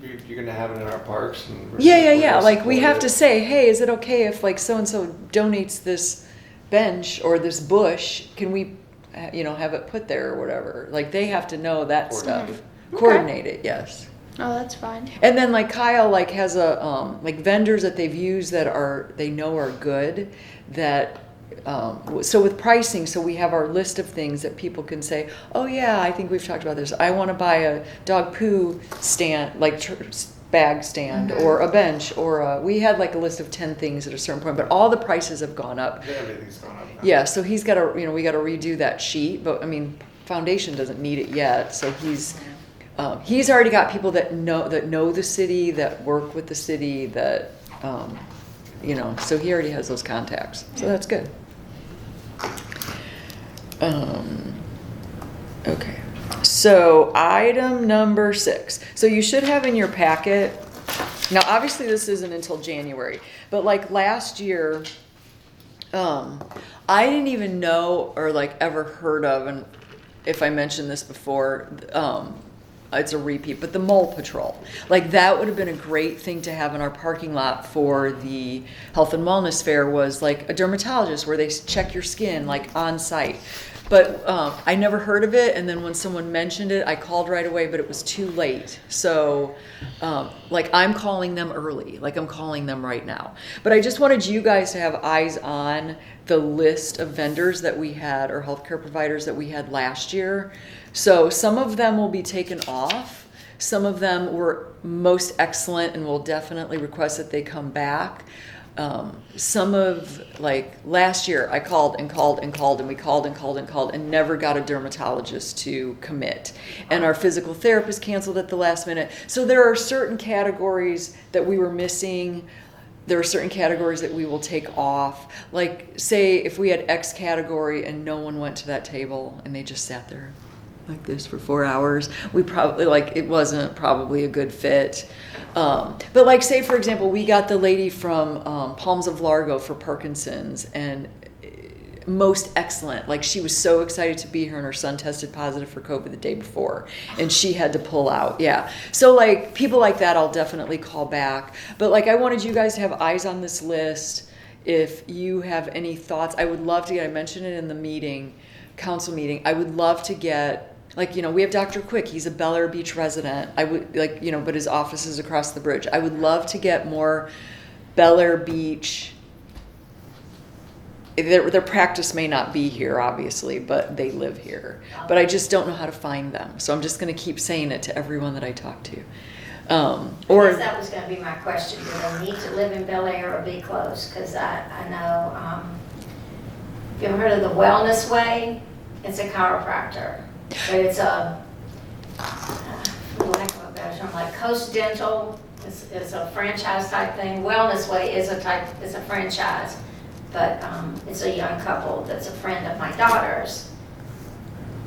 You're gonna have it in our parks and. yeah. Like we have to say, hey, is it okay if like so-and-so donates this bench or this bush? Can we, have it put there or whatever? Like they have to know that stuff. Okay. Coordinate it, yes. Oh, that's fine. And then like Kyle like has a like vendors that they've used that they know are good that so with pricing, so we have our list of things that people can say, oh yeah, I think we've talked about this. I want to buy a dog poo stand, like bag stand, or a bench, or we had like a list of 10 things at a certain point, but all the prices have gone up. Everything's gone up now. Yeah, so he's got to, we got to redo that sheet, but I mean, foundation doesn't need it yet, so he's already got people that know the city, that work with the city, that so he already has those contacts, so that's good. Okay, so item number 6. So you should have in your packet. Now, obviously, this isn't until January, but like last year, I didn't even know or like ever heard of, and if I mentioned this before, it's a repeat, but the mole patrol. Like that would have been a great thing to have in our parking lot for the health and wellness fair was like a dermatologist where they check your skin like on site. But I never heard of it, and then when someone mentioned it, I called right away, but it was too late. So, like I'm calling them early, like I'm calling them right now. But I just wanted you guys to have eyes on the list of vendors that we had, or healthcare providers that we had last year. So some of them will be taken off. Some of them were most excellent and will definitely request that they come back. Some of like last year I called and called and called and we called and called and called and never got a dermatologist to commit. And our physical therapist canceled at the last minute. So there are certain categories that we were missing. There are certain categories that we will take off. Like say if we had X category and no one went to that table and they just sat there like this for 4 hours, we probably it wasn't probably a good fit. But like say for example, we got the lady from Palms of Largo for Parkinson's, and most excellent. Like she was so excited to be here, and her son tested positive for COVID the day before, and she had to pull out. Yeah. So like people like that, I'll definitely call back. But like I wanted you guys to have eyes on this list. If you have any thoughts, I would love to get. I mentioned it in the council meeting. I would love to get. Like, we have Dr. Quick, he's a Bel Air Beach resident. I would but his office is across the bridge. I would love to get more Bel Air Beach. Their practice may not be here, obviously, but they live here. But I just don't know how to find them. So I'm just going to keep saying it to everyone that I talk to. I guess that was going to be my question. Do they need to live in Bel Air or be close? Because I know, have you ever heard of the Wellness Way? It's a chiropractor. But it's like Coast Dental is a franchise type thing. Wellness Way is a franchise. But it's a young couple that's a friend of my daughter's.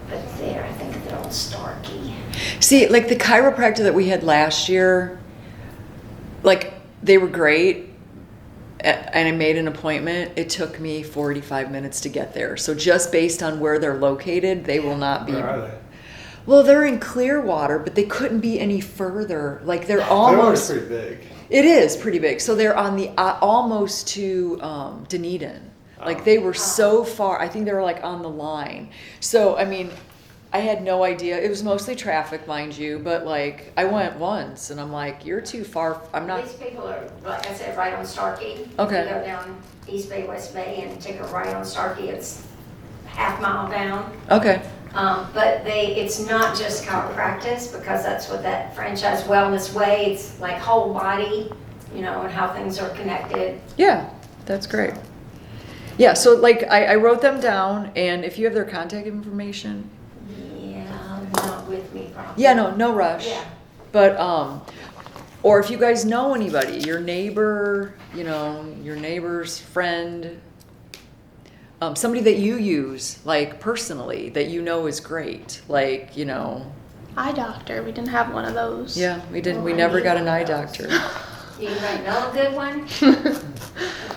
But I think they're on Starkey. See, like the chiropractor that we had last year, like they were great, and I made an appointment. It took me 45 minutes to get there. So just based on where they're located, they will not be. Where are they? Well, they're in Clearwater, but they couldn't be any further. Like they're almost. They're pretty big. It is pretty big. So they're on the almost to Dunedin. Like they were so far. I think they were like on the line. So I mean, I had no idea. It was mostly traffic, mind you, but like I went once and I'm like, you're too far. I'm not. These people are, like I said, right on Starkey. Okay. You go down East Bay, West Bay, and take a right on Starkey. It's half mile down. Okay. But it's not just chiropractic, because that's what that franchise Wellness Way, it's like whole body, and how things are connected. Yeah, that's great. Yeah, so like I wrote them down, and if you have their contact information. Yeah, not with me probably. Yeah, no rush. Yeah. But or if you guys know anybody, your neighbor, your neighbor's friend, somebody that you use like personally that is great, like Eye doctor, we didn't have one of those. Yeah, we didn't. Oh, We I never need got an one eye of those. doctor. Do you might know a good one?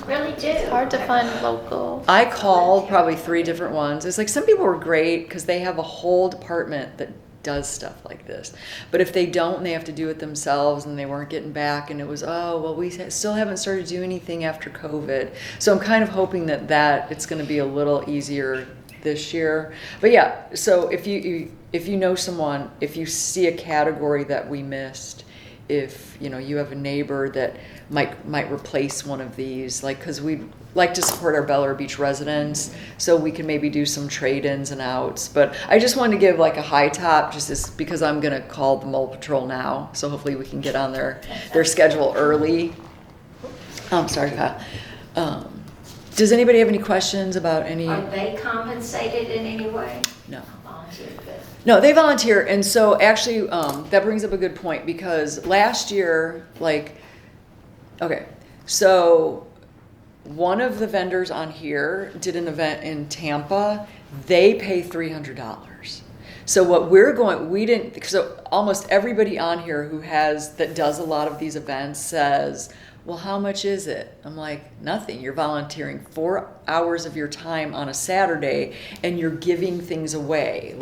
Really do. It's hard to find local. I called probably 3 different ones. It's like some people were great because they have a whole department that does stuff like this. But if they don't and they have to do it themselves and they weren't getting back and it was, we still haven't started to do anything after COVID. So I'm kind of hoping that it's going to be a little easier this year. But yeah, so if you know someone, if you see a category that we missed, if you have a neighbor that might replace one of these, like, because we'd like to support our Bel Air Beach residents, so we can maybe do some trade-ins and outs. But I just wanted to give like a high top, because I'm gonna call the Mole Patrol now, so hopefully we can get on their schedule early. Sorry, Kyle. Does anybody have any questions about any? Are they compensated in any way? No. Volunteer, good. No, they volunteer, and so actually, that brings up a good point, because last year, so one of the vendors on here did an event in Tampa. They pay $300. So what so almost everybody on here that does a lot of these events says, well, how much is it? I'm like, nothing. You're volunteering 4 hours of your time on a Saturday, and you're giving things away,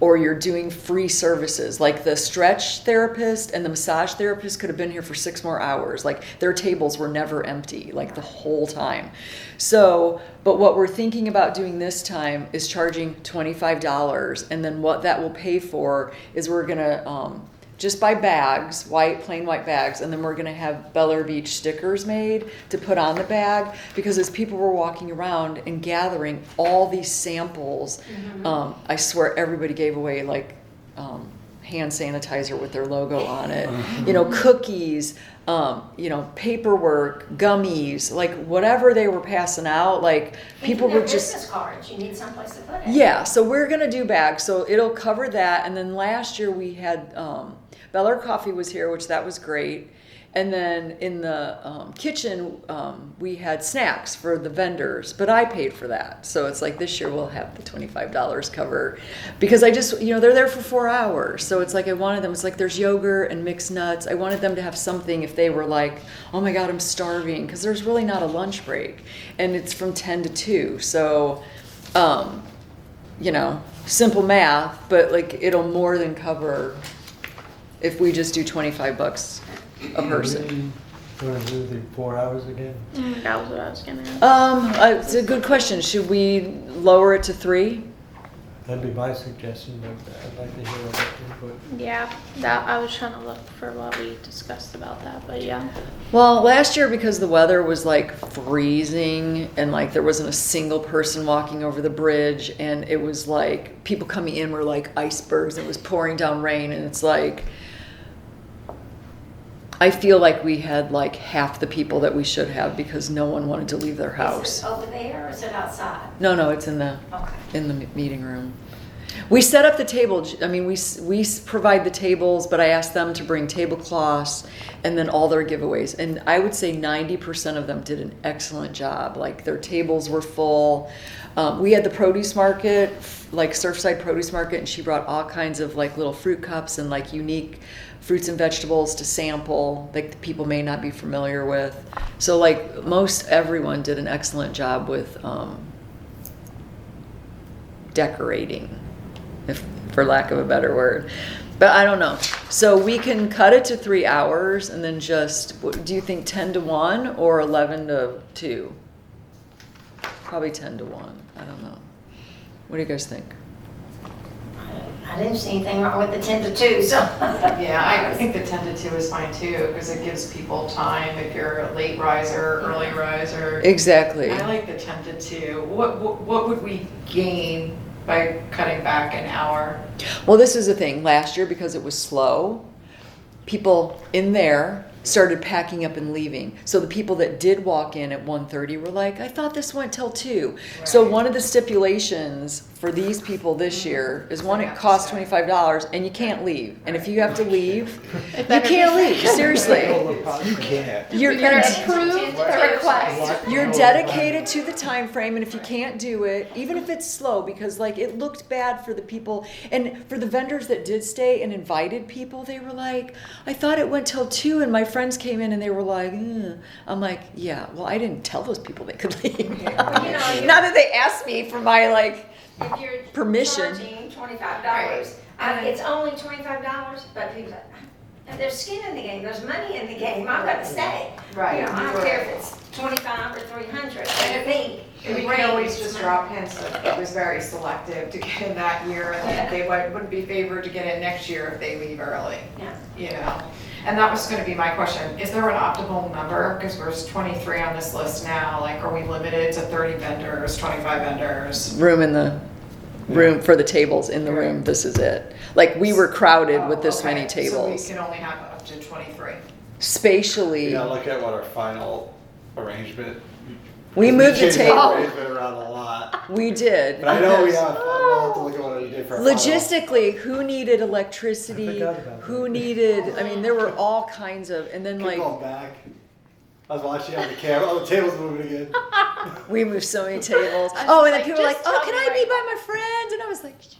or you're doing free services. Like the stretch therapist and the massage therapist could have been here for 6 more hours. Like their tables were never empty, like the whole time. So, but what we're thinking about doing this time is charging $25, and then what that will pay for is we're gonna just buy bags, plain white bags, and then we're gonna have Bel Air Beach stickers made to put on the bag, because as people were walking around and gathering all these samples, I swear everybody gave away hand sanitizer with their logo on it, cookies, paperwork, gummies, like whatever they were passing out, people Even were their just. business cards, you need someplace to put it. Yeah, so we're gonna do bags, so it'll cover that. And then last year we had Bel Air Coffee was here, which that was great. And then in the kitchen we had snacks for the vendors, but I paid for that. So it's like this year we'll have the $25 cover, because I just they're there for 4 hours. So it's like I wanted them. It's like there's yogurt and mixed nuts. I wanted them to have something if they were like, oh my God, I'm starving, because there's really not a lunch break, and it's from 10 to 2. So. Simple math, but it'll more than cover if we just do $25 a person. You want to do the 4 hours again? That was what I was gonna ask. It's a good question. Should we lower it to 3? That'd be my suggestion, but I'd like to hear what input. Yeah, I was trying to look for what we discussed about that, but yeah. Well, last year, because the weather was freezing and there wasn't a single person walking over the bridge, and it was people coming in were like icebergs, and it was pouring down rain, and it's I feel like we had half the people that we should have, because no one wanted to leave their house. Is it over there or is it outside? No, it's in the Okay. in the meeting room. We set up the table, I mean, we provide the tables, but I asked them to bring tablecloths and then all their giveaways. And I would say 90% of them did an excellent job. Like their tables were full. We had the produce market, like Surfside Produce Market, and she brought all kinds of like little fruit cups and like unique fruits and vegetables to sample, like people may not be familiar with. So like most everyone did an excellent job with decorating, if for lack of a better word. But I don't know. So we can cut it to 3 hours and then just, do you think 10 to 1 or 11 to 2? Probably 10 to 1. I don't know. What do you guys think? I didn't see anything wrong with the 10 to 2, so. Yeah, I think the 10 to 2 is fine too, because it gives people time if you're a late riser, early riser. Exactly. I like the 10 to 2. What would we gain by cutting back an hour? Well, this is the thing. Last year, because it was slow, people in there started packing up and leaving. So the people that did walk in at 1:30 were like, I thought this went till 2. So one of the stipulations for these people this year is one, it costs $25 and you can't leave. And if you have to leave, you can't leave. Seriously. You can't. You're Approve the request. You're dedicated to the time frame, and if you can't do it, even if it's slow, because like it looked bad for the people and for the vendors that did stay and invited people, they were like, I thought it went till 2, and my friends came in and they were like, I'm like, yeah, well, I didn't tell those people they could leave. Well, you know, Not that they asked me for my like if you're permission. charging $25, it's only $25, but people, there's skin in the game, there's money in the game, I'm gonna stay. Right. You know, I don't care if it's 25 or 300, I think. And we can always just drop hints that it was very selective to get in that year, and that they wouldn't be favored to get in next year if they leave early. Yeah. You know, and that was gonna be my question. Is there an optimal number? Because there's 23 on this list now. Like, are we limited to 30 vendors, 25 vendors? Room in the room for the tables in the room. This is it. Like we were crowded with this many Okay, tables. So we can only have up to 23. Spatially, Yeah, look at what our final arrangement. we moved the changed the table. arrangement around a lot. We did. But I know we because have, we'll have to look at what we did for our final. Logistically, who needed electricity? I forgot about Who that. needed, I mean, there were all kinds of, and then Keep like, going back. I was watching on the camera. Oh, the table's moving again. we moved so many tables. I was Oh, and then like, people were like, just oh, tell can me I be right by my friends? And I was like, sure.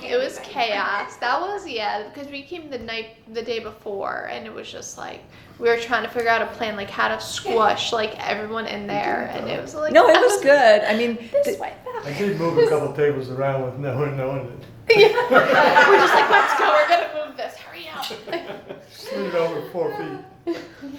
It was chaos. That was, yeah, because we came the day before, and it was just like we were trying to figure out a plan, like how to squash like everyone in there, and it was like No, it was good. I mean, This way, that I way. did move a couple tables around with no one knowing it. Yeah. We're just like, let's go. We're gonna move this. Hurry up. Slid it over 4 feet.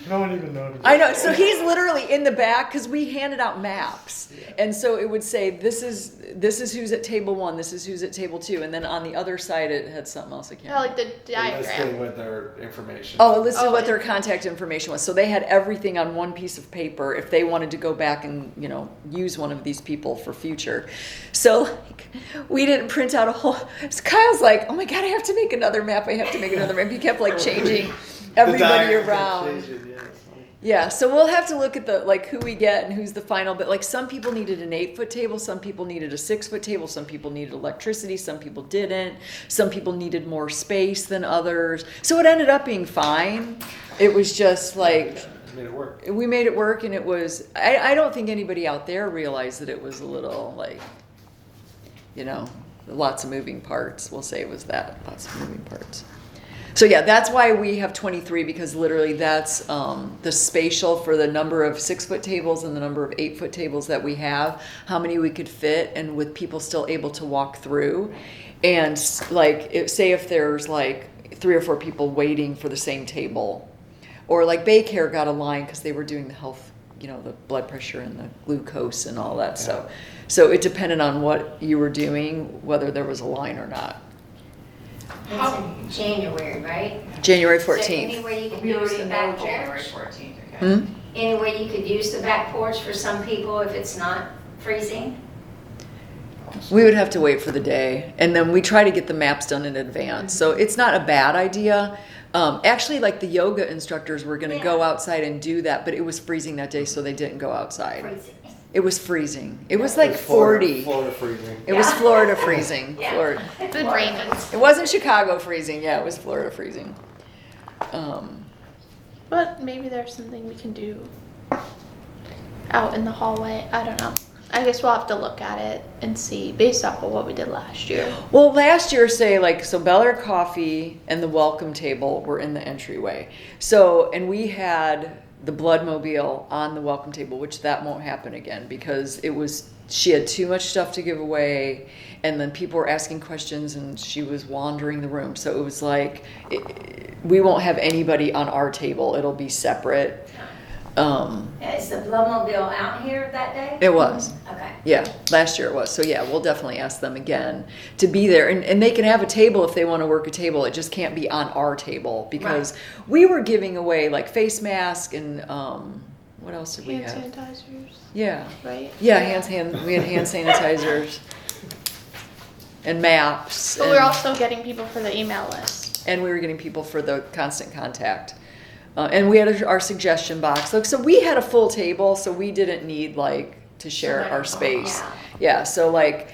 No one even noticed. I know. So he's literally in the back because we handed out maps, and so it would say this is who's at table 1, this is who's at table 2, and then on the other side it had something else I can't. Yeah, like the Listing diagram. with their information. Oh, it listed Oh, what their and- contact information was. So they had everything on one piece of paper if they wanted to go back and, you know, use one of these people for future. So like, we didn't print out a whole, so Kyle's like, oh my God, I have to make another map. I have to make another map. He kept like changing The everybody diagram around. changed, yeah, it's funny. Yeah, so we'll have to look at the, like, who we get and who's the final, but like some people needed an 8-foot table, some people needed a 6-foot table, some people needed electricity, some people didn't, some people needed more space than others. So it ended up being fine. It was just like, Made it work. we made it work, and it was, I don't think anybody out there realized that it was a little like, you know, lots of moving parts. We'll say it was that, lots of moving parts. So yeah, that's why we have 23, because literally that's the spatial for the number of 6-foot tables and the number of 8-foot tables that we have, how many we could fit, and with people still able to walk through. And like, say if there's like 3 or 4 people waiting for the same table, or like Baycare got a line because they were doing the health, you know, the blood pressure and the glucose and all that stuff. So it depended on what you were doing, whether there was a line or not. It's in January, right? January So 14th. any way you could We use already the know back January porch? 14th, okay. Hmm? Any way you could use the back porch for some people if it's not freezing? We would have to wait for the day, and then we try to get the maps done in advance. So it's not a bad idea. Actually, like the yoga instructors were going to go Yeah. outside and do that, but it was freezing that day, so they didn't go outside. Freezing. It was freezing. It was like 40. Florida freezing. It was Yeah. Florida freezing. Yeah. Florida. Good raining. It wasn't Chicago freezing. Yeah, it was Florida freezing. But maybe there's something we can do out in the hallway. I don't know. I guess we'll have to look at it and see based off of what we did last year. Well, last year, say like, so Bel Air Coffee and the welcome table were in the entryway. So, and we had the Bloodmobile on the welcome table, which that won't happen again because she had too much stuff to give away, and then people were asking questions and she was wandering the room. So it was like, we won't have anybody on our table. It'll be separate. Is the Bloodmobile out here that day? It was. Okay. Yeah, last year it was. So yeah, we'll definitely ask them again to be there. And they can have a table if they want to work a table. It just can't be on our table because we were giving away like face mask and what else did we Hand have? sanitizers, Yeah. right? Yeah, we had hand sanitizers and maps. But we're also getting people for the email list. And we were getting people for the constant contact. And we had our suggestion box. So we had a full table, so we didn't need like to share our space. Yeah, so like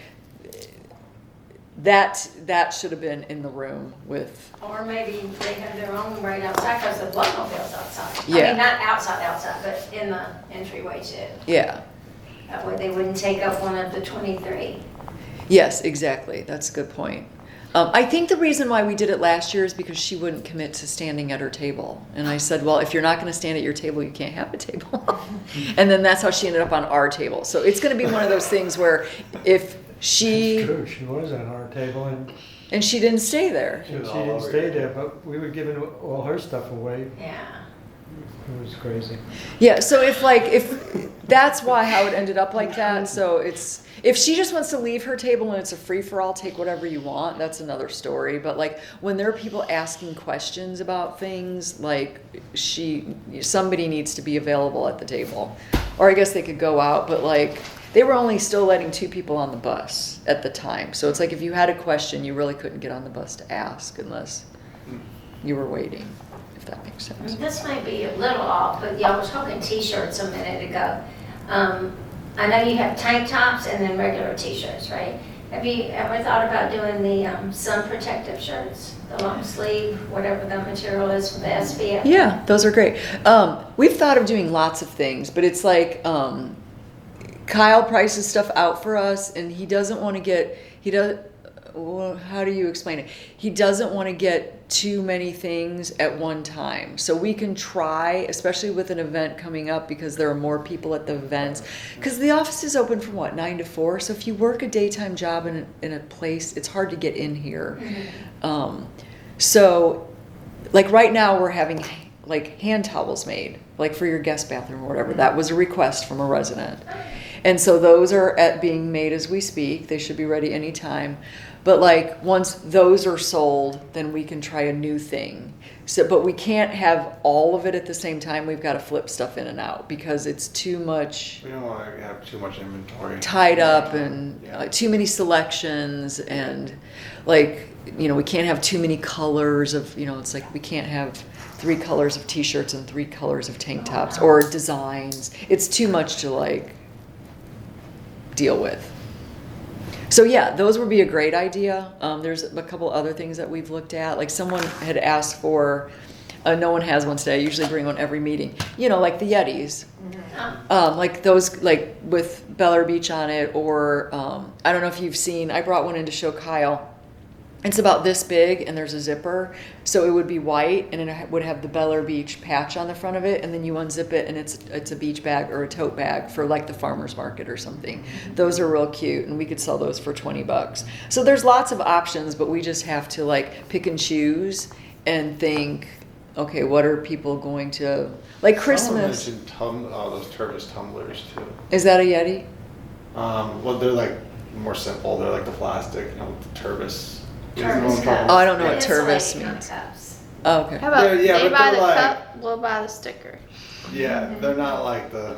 that should have been in the room with. Or maybe they have their own right outside because the Bloodmobile's outside. I Yeah. mean, not outside, but in the entryway too. Yeah. That way they wouldn't take up one of the 23. Yes, exactly. That's a good point. I think the reason why we did it last year is because she wouldn't commit to standing at her table. And I said, well, if you're not going to stand at your table, you can't have a table. And then that's how she ended up on our table. So it's going to be one of those things where if she... It's true, she was on our table And she didn't stay there. and she didn't stay there, but we were giving all her stuff away. Yeah. It was crazy. Yeah, so if that's why how it ended up like that. So if she just wants to leave her table and it's a free for all, take whatever you want, that's another story. But like when there are people asking questions about things, like somebody needs to be available at the table. Or I guess they could go out, but like they were only still letting 2 people on the bus at the time. So it's like if you had a question, you really couldn't get on the bus to ask unless you were waiting. If that makes sense. This might be a little off, but y'all were talking t-shirts a minute ago. I know you have tank tops and then regular t-shirts, right? Have you ever thought about doing the sun protective shirts? The long sleeve, whatever the material is for the SPF? Yeah, those are great. We've thought of doing lots of things, but it's like Kyle prices stuff out for us, and he doesn't want to get, well, how do you explain it? He doesn't want to get too many things at one time. So we can try, especially with an event coming up because there are more people at the events. Because the office is open from 9 to 4. So if you work a daytime job in a place, it's hard to get in here. So like right now we're having like hand towels made, like for your guest bathroom or whatever. That was a request from a resident. And so those are being made as we speak. They should be ready anytime. But like once those are sold, then we can try a new thing. So, but we can't have all of it at the same time. We've got to flip stuff in and out because it's too much We don't want to have too much inventory. tied up and Yeah. too many selections and like, we can't have too many colors of, it's like we can't have 3 colors of t-shirts and 3 colors of tank tops or designs. It's too much to like deal with. So yeah, those would be a great idea. There's a couple other things that we've looked at. Like someone had asked for, no one has one today. I usually bring one every meeting. Like the Yetis. Like those, like with Bel Air Beach on it, or I don't know if you've seen, I brought one in to show Kyle. It's about this big and there's a zipper. So it would be white and it would have the Bel Air Beach patch on the front of it, and then you unzip it and it's a beach bag or a tote bag for like the farmer's market or something. Those are real cute and we could sell those for $20. So there's lots of options, but we just have to like pick and choose and think, okay, what are people going to, like Christmas. Someone mentioned those Turvis tumblers too. Is that a Yeti? Well, they're like more simple. They're like the plastic, the Turvis. Turvis Oh, I don't know what It's Turvis like means. cups. Oh, okay. How about Yeah, they but buy they're the like- cup, we'll buy the sticker. Yeah, they're not like the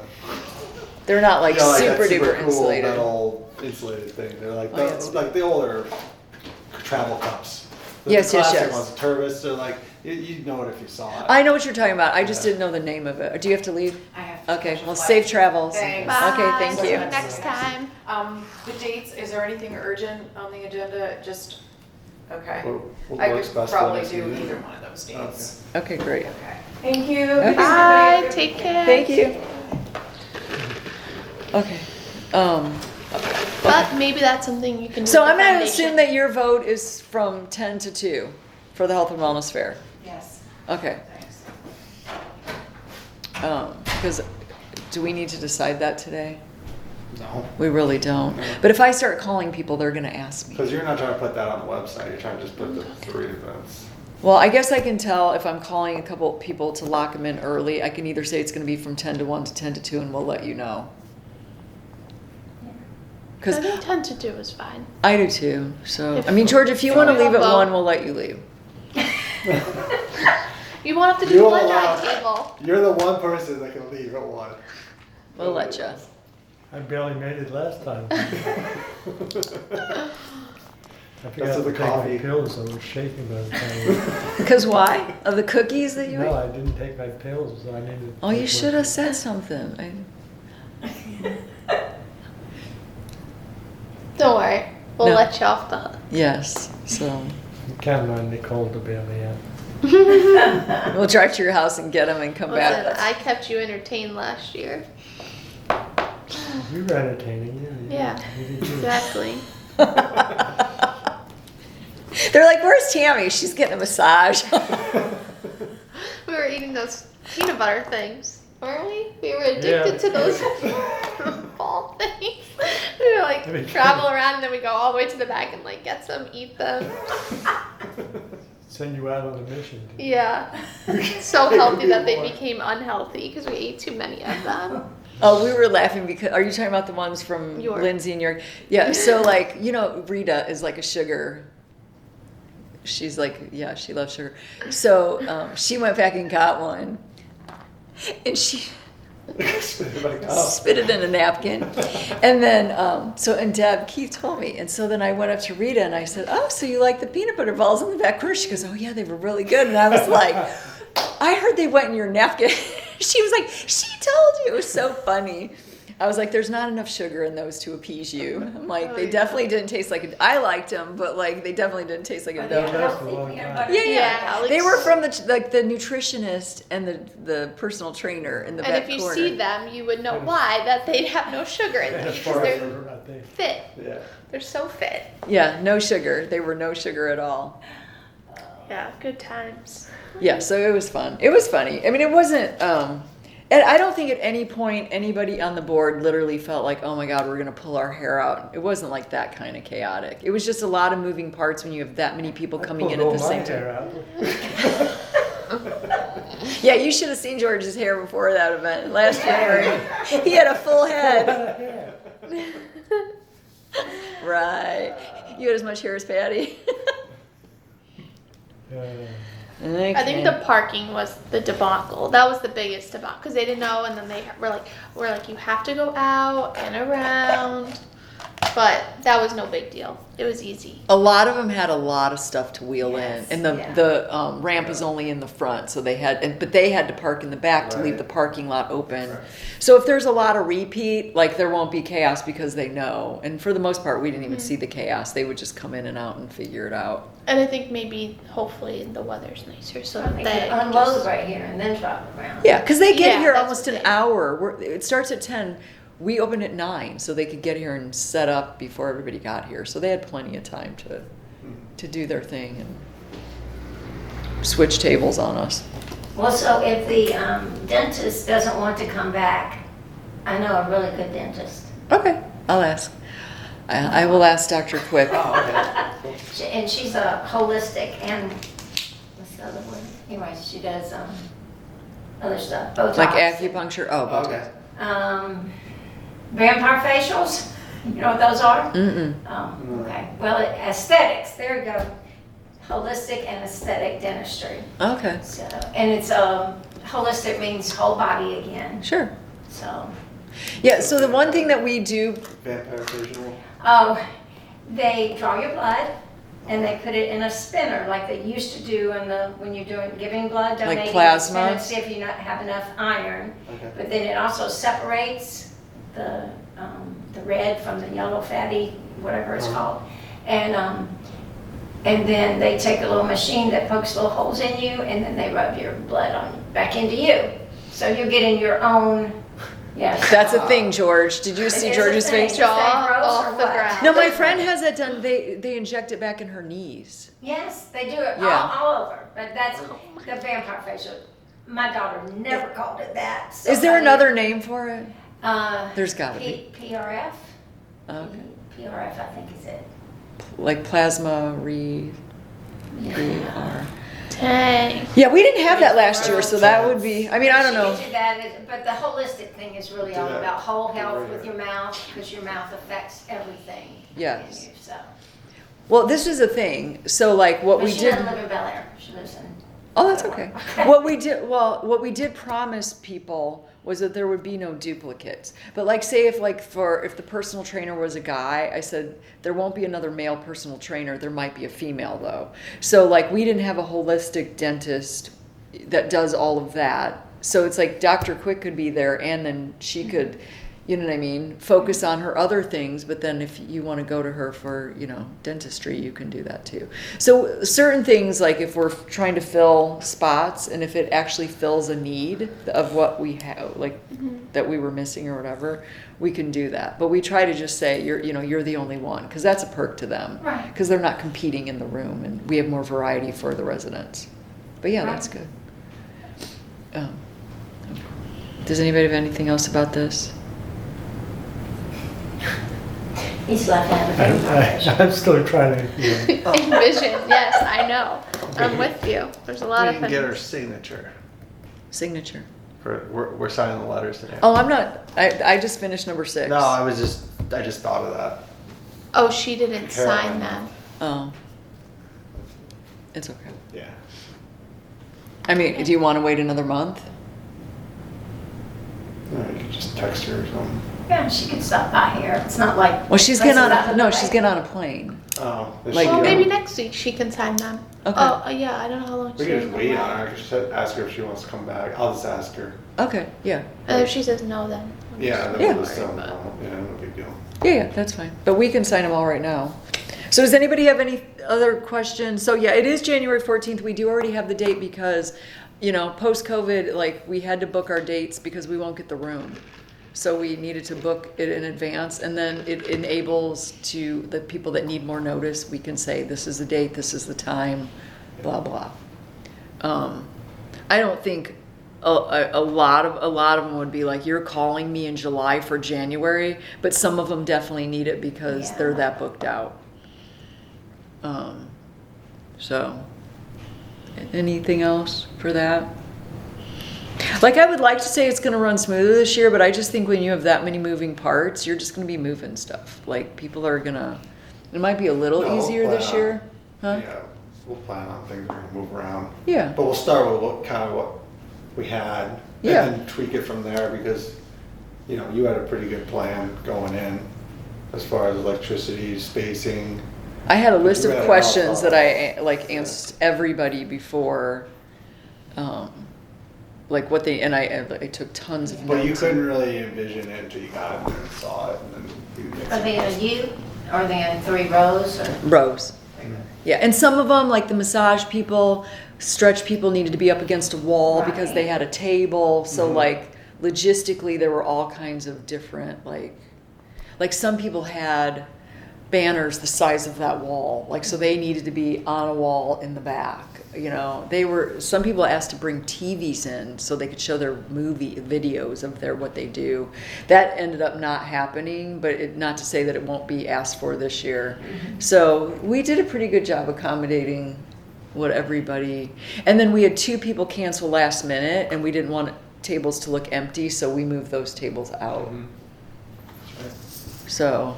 They're not like that super duper cool insulated. metal insulated thing. They're like Oh, yeah, it's- like the older travel cups. Yes, the yes, classic yes. ones, Turvis. They're like you'd know it if you saw it. I know what you're talking about. I just Yeah. didn't know the name of it. Do you have to leave? I have Okay, well, safe travels. Thanks. Bye. Okay, thank See you. next time. The dates, is there anything urgent on the agenda? Just, okay. What I works could best for probably next do meeting? either one of those dates. Okay, great. Okay. Thank you. Okay. Bye. Take care. Thank you. Okay. But maybe that's something you can do. So with I'm the gonna foundation. assume that your vote is from 10 to 2 for the Health and Wellness Fair. Yes, Okay, thanks. because do we need to decide that today? No, We really don't. But if I start calling people, they're gonna ask me. because you're not trying to put that on the website, you're trying to just put the 3 events. Well, I guess I can tell if I'm calling a couple people to lock them in early. I can either say it's gonna be from 10 to 1 to 10 to 2 and we'll let you know. I Because think 10 to 2 is fine. I do too, so, If- I mean, George, if you wanna we all leave at vote. 1, we'll let you leave. You won't have to do You the will blood allow- drive table. You're the one person that can leave at 1. We'll let you. I barely made it last time. I That's forgot with to the take coffee. my pills, I was shaking by the time. Because why? Of the cookies that you No, ate? I didn't take my pills, I needed. to Oh, you take should one. have said something. Don't worry. We'll No. let you off the hook. Yes, so I'm counting on Nicole to bail me out. we'll drive to your house and get them and come Listen, back. I kept you entertained last year. You were entertaining, yeah. Yeah, You did too. exactly. They're like, where's Tammy? She's getting a massage. We were eating those peanut butter things, weren't we? We were addicted Yeah. to those ball things. We would like That'd be travel funny. around and then we go all the way to the back and like get some, eat them. Send you out on a mission. Yeah. So healthy that they became unhealthy because we ate too many of them. Oh, we were laughing because, are you talking about the ones from York. Lindsay and York? Yeah, so like, you know, Rita is like a sugar. She's like, yeah, she loves sugar. So she went back and got one. And she spit it in a napkin. And then, and Deb, Keith told me. And so then I went up to Rita and I said, oh, so you like the peanut butter balls in the back corner? She goes, oh yeah, they were really good. And I was like, I heard they went in your napkin. She was like, she told you. It was so funny. I was like, there's not enough sugar in those to appease you. I'm like, Oh, they yeah. definitely didn't taste like I liked them, but like they definitely didn't taste like a They'll donut. last a long time. Yeah, Yeah, like- they were from the nutritionist and the personal trainer in the And back if you corner. see them, you would know why that they'd have no sugar in them As because far as they're I think. fit. Yeah. They're so fit. Yeah, no sugar. They were no sugar at all. Yeah, good times. Yeah, so it was fun. It was funny. I mean, it wasn't. And I don't think at any point anybody on the board literally felt like, oh my God, we're going to pull our hair out. It wasn't like that kind of chaotic. It was just a lot of moving parts when you have that many people coming in at the same time. Yeah, you should have seen George's hair before that event last January. He had a full head. Right. You had as much hair as Patty. I think the parking was the debacle. That was the biggest debacle because they didn't know, and then they were like, you have to go out and around. But that was no big deal. It was easy. A lot of them had a lot of stuff to wheel Yes, in, and yeah. the ramp is only in the front, so they had, but they had to park in the back to leave Right. the parking lot open. Right. So if there's a lot of repeat, like there won't be chaos because they know. And for the most part, we didn't even see the chaos. They would just come in and out and figure it out. And I think maybe, hopefully, the weather's nicer so that They they could unload right here and then drop around. Yeah, because they get Yeah, here that's almost the an thing. hour. It starts at 10. We opened at 9, so they could get here and set up before everybody got here. So they had plenty of time to do their thing and switch tables on us. Well, so if the dentist doesn't want to come back, I know a really good dentist. Okay, I'll ask. I will ask Dr. Quick. Oh, okay. And she's a holistic and, what's the other one? Anyway, she does other stuff, Botox. Like acupuncture? Oh, Oh, okay. Vampire facials, you know what those are? Mm-mm. Oh, okay. Well, aesthetics, there you go. Holistic and aesthetic dentistry. Okay, So, and it's holistic means whole body again. sure. So, Yeah, so the one thing that we do, Vampire facial. oh, they draw your blood and they put it in a spinner like they used to do when you're giving blood, donating. plasma? And see if you not have enough iron. Okay. But then it also separates the red from the yellow fatty, whatever it's called. And then they take a little machine that pokes little holes in you, and then they rub your blood back into you. So you're getting your own, yes. That's a thing, George. Did you It see is a George's thing. face? Is that gross Off or the what? ground. No, my friend has that done. They inject it back in her knees. Yes, they do it Yeah. all over, but that's the vampire facial. My daughter never called it that. so Is there I- another name for it? There's gotta be. PRF? Okay. PRF, I think is it. Like plasma re. Yeah. Dang. Yeah, we didn't have that last year, so that would be. I mean, I don't She know. gives you that, but the holistic thing is really all Do that. about whole health Right. with your mouth, because your mouth affects everything. Yes. in you, so. Well, this is a thing. So, like, what But we she did. doesn't live in Bel Air. She lives in. Oh, that's okay. What we did promise people was that there would be no duplicates. But like, say if the personal trainer was a guy, I said there won't be another male personal trainer. There might be a female though. So like, we didn't have a holistic dentist that does all of that. So it's like Dr. Quick could be there, and then she could, you know what I mean, focus on her other things. But then if you want to go to her for, dentistry, you can do that too. So certain things, like if we're trying to fill spots, and if it actually fills a need of what we have, like that we were missing or whatever, we can do that. But we try to just say you're the only one, because that's a perk to them, Right. because they're not competing in the room, and we have more variety for the residents. But yeah, that's good. Does anybody have anything else about this? He's laughing at the vampire facial. I'm still trying to, Envision, yes, I know. I'm with you. There's a lot We of didn't get her things. signature. Signature. We're signing the letters today. Oh, I'm not. I just finished number 6. No, I just thought of that. Oh, she didn't sign Caroline. them. Oh. It's okay. Yeah. I mean, do you want to wait another month? No, you could just text her or something. Yeah, she could stop by here. It's not like. Well, she's getting on. places out of the She's way. getting on a plane. Oh, is Like- she, Well, maybe um, next week she can sign them. Okay. Oh, yeah, I don't know how long we she can just wait on her. Just ask her if she wants to come back. I'll just ask her. Okay. Yeah. And if she says no, then. I'm Yeah, just then Yeah. we'll just sorry, tell but- them. Yeah, no big deal. Yeah. That's fine. But we can sign them all right now. So does anybody have any other questions? So yeah, it is January 14th. We do already have the date because, post-COVID, like we had to book our dates because we won't get the room. So we needed to book it in advance, and then it enables to the people that need more notice, we can say, this is the date, this is the time, blah, blah. I don't think a lot of them would be like, you're calling me in July for January, but some of them definitely need it because Yeah. they're that booked out. So, anything else for that? Like, I would like to say it's going to run smoother this year, but I just think when you have that many moving parts, you're just going to be moving stuff. Like, people are going to, it might be a little No, we'll easier this plan year. Huh? Yeah, we'll plan on things we're gonna move around. Yeah. But we'll start with what we had. Yeah. And then tweak it from there because, you had a pretty good plan going in as far as electricity, spacing. I had a list You of read it questions out that I answered everybody before, like what they, and I took tons of But you notes. couldn't really envision it until you got in there and saw it and then you Are they in a U? Are they in 3 rows or? Rows. Yeah, and some of them, like the massage people, stretch people, needed to be up against a wall because they had a table. So like logistically, there were all kinds of different like some people had banners the size of that wall, like so they needed to be on a wall in the back. Some people asked to bring TVs in so they could show their movie videos of what they do. That ended up not happening, but not to say that it won't be asked for this year. So we did a pretty good job accommodating what everybody, and then we had 2 people cancel last minute and we didn't want tables to look empty, so we moved those tables out. So,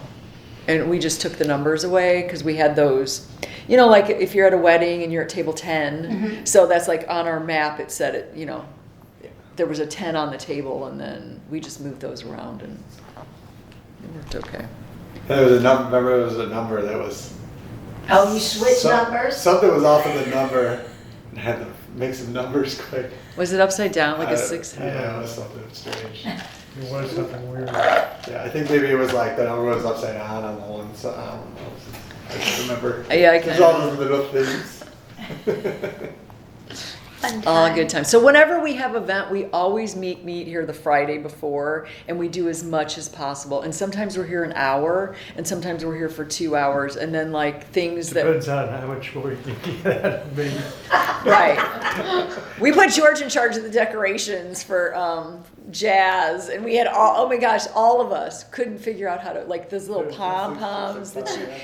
and we just took the numbers away because we had those, like if you're at a wedding and you're at table 10, so that's like on our map, it said it, there was a 10 on the table, and then we just moved those around and it worked okay. There was a number, remember it was a number that was Oh, you switched numbers? Something was off of the number. I had to make some numbers quick. Was it upside down like a six? Yeah, it was something strange. It was something weird. Yeah, I think maybe it was like the number was upside down on the one, so I don't know. I just remember. Yeah, I It was all those little things. Fun All time. good time. So whenever we have event, we always meet here the Friday before, and we do as much as possible. And sometimes we're here an hour, and sometimes we're here for 2 hours, and then like things that Depends on how much more you can get out of me. right. We put George in charge of the decorations for jazz, and we had oh my gosh, all of us couldn't figure out how to like those little pom poms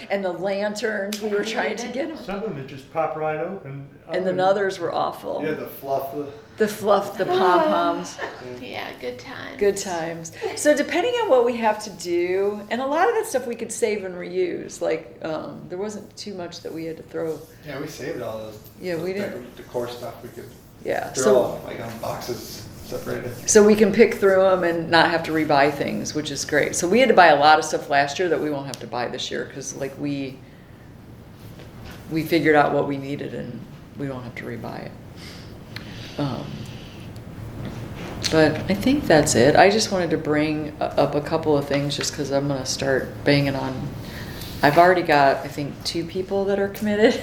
and the lanterns. We were trying to get them, Some of them just pop right open. and then others were awful. Yeah, the fluff. The fluff, the pom poms. Yeah, good time. Good times. So depending on what we have to do, and a lot of that stuff we could save and reuse. Like there wasn't too much that we had to throw. Yeah, we saved all those. Yeah, we those did. decor stuff. We could. Yeah. They're So all like on boxes separated. so we can pick through them and not have to rebuy things, which is great. So we had to buy a lot of stuff last year that we won't have to buy this year because like we figured out what we needed and we don't have to rebuy it. But I think that's it. I just wanted to bring up a couple of things just because I'm going to start banging on. I've already got, I think, 2 people that are committed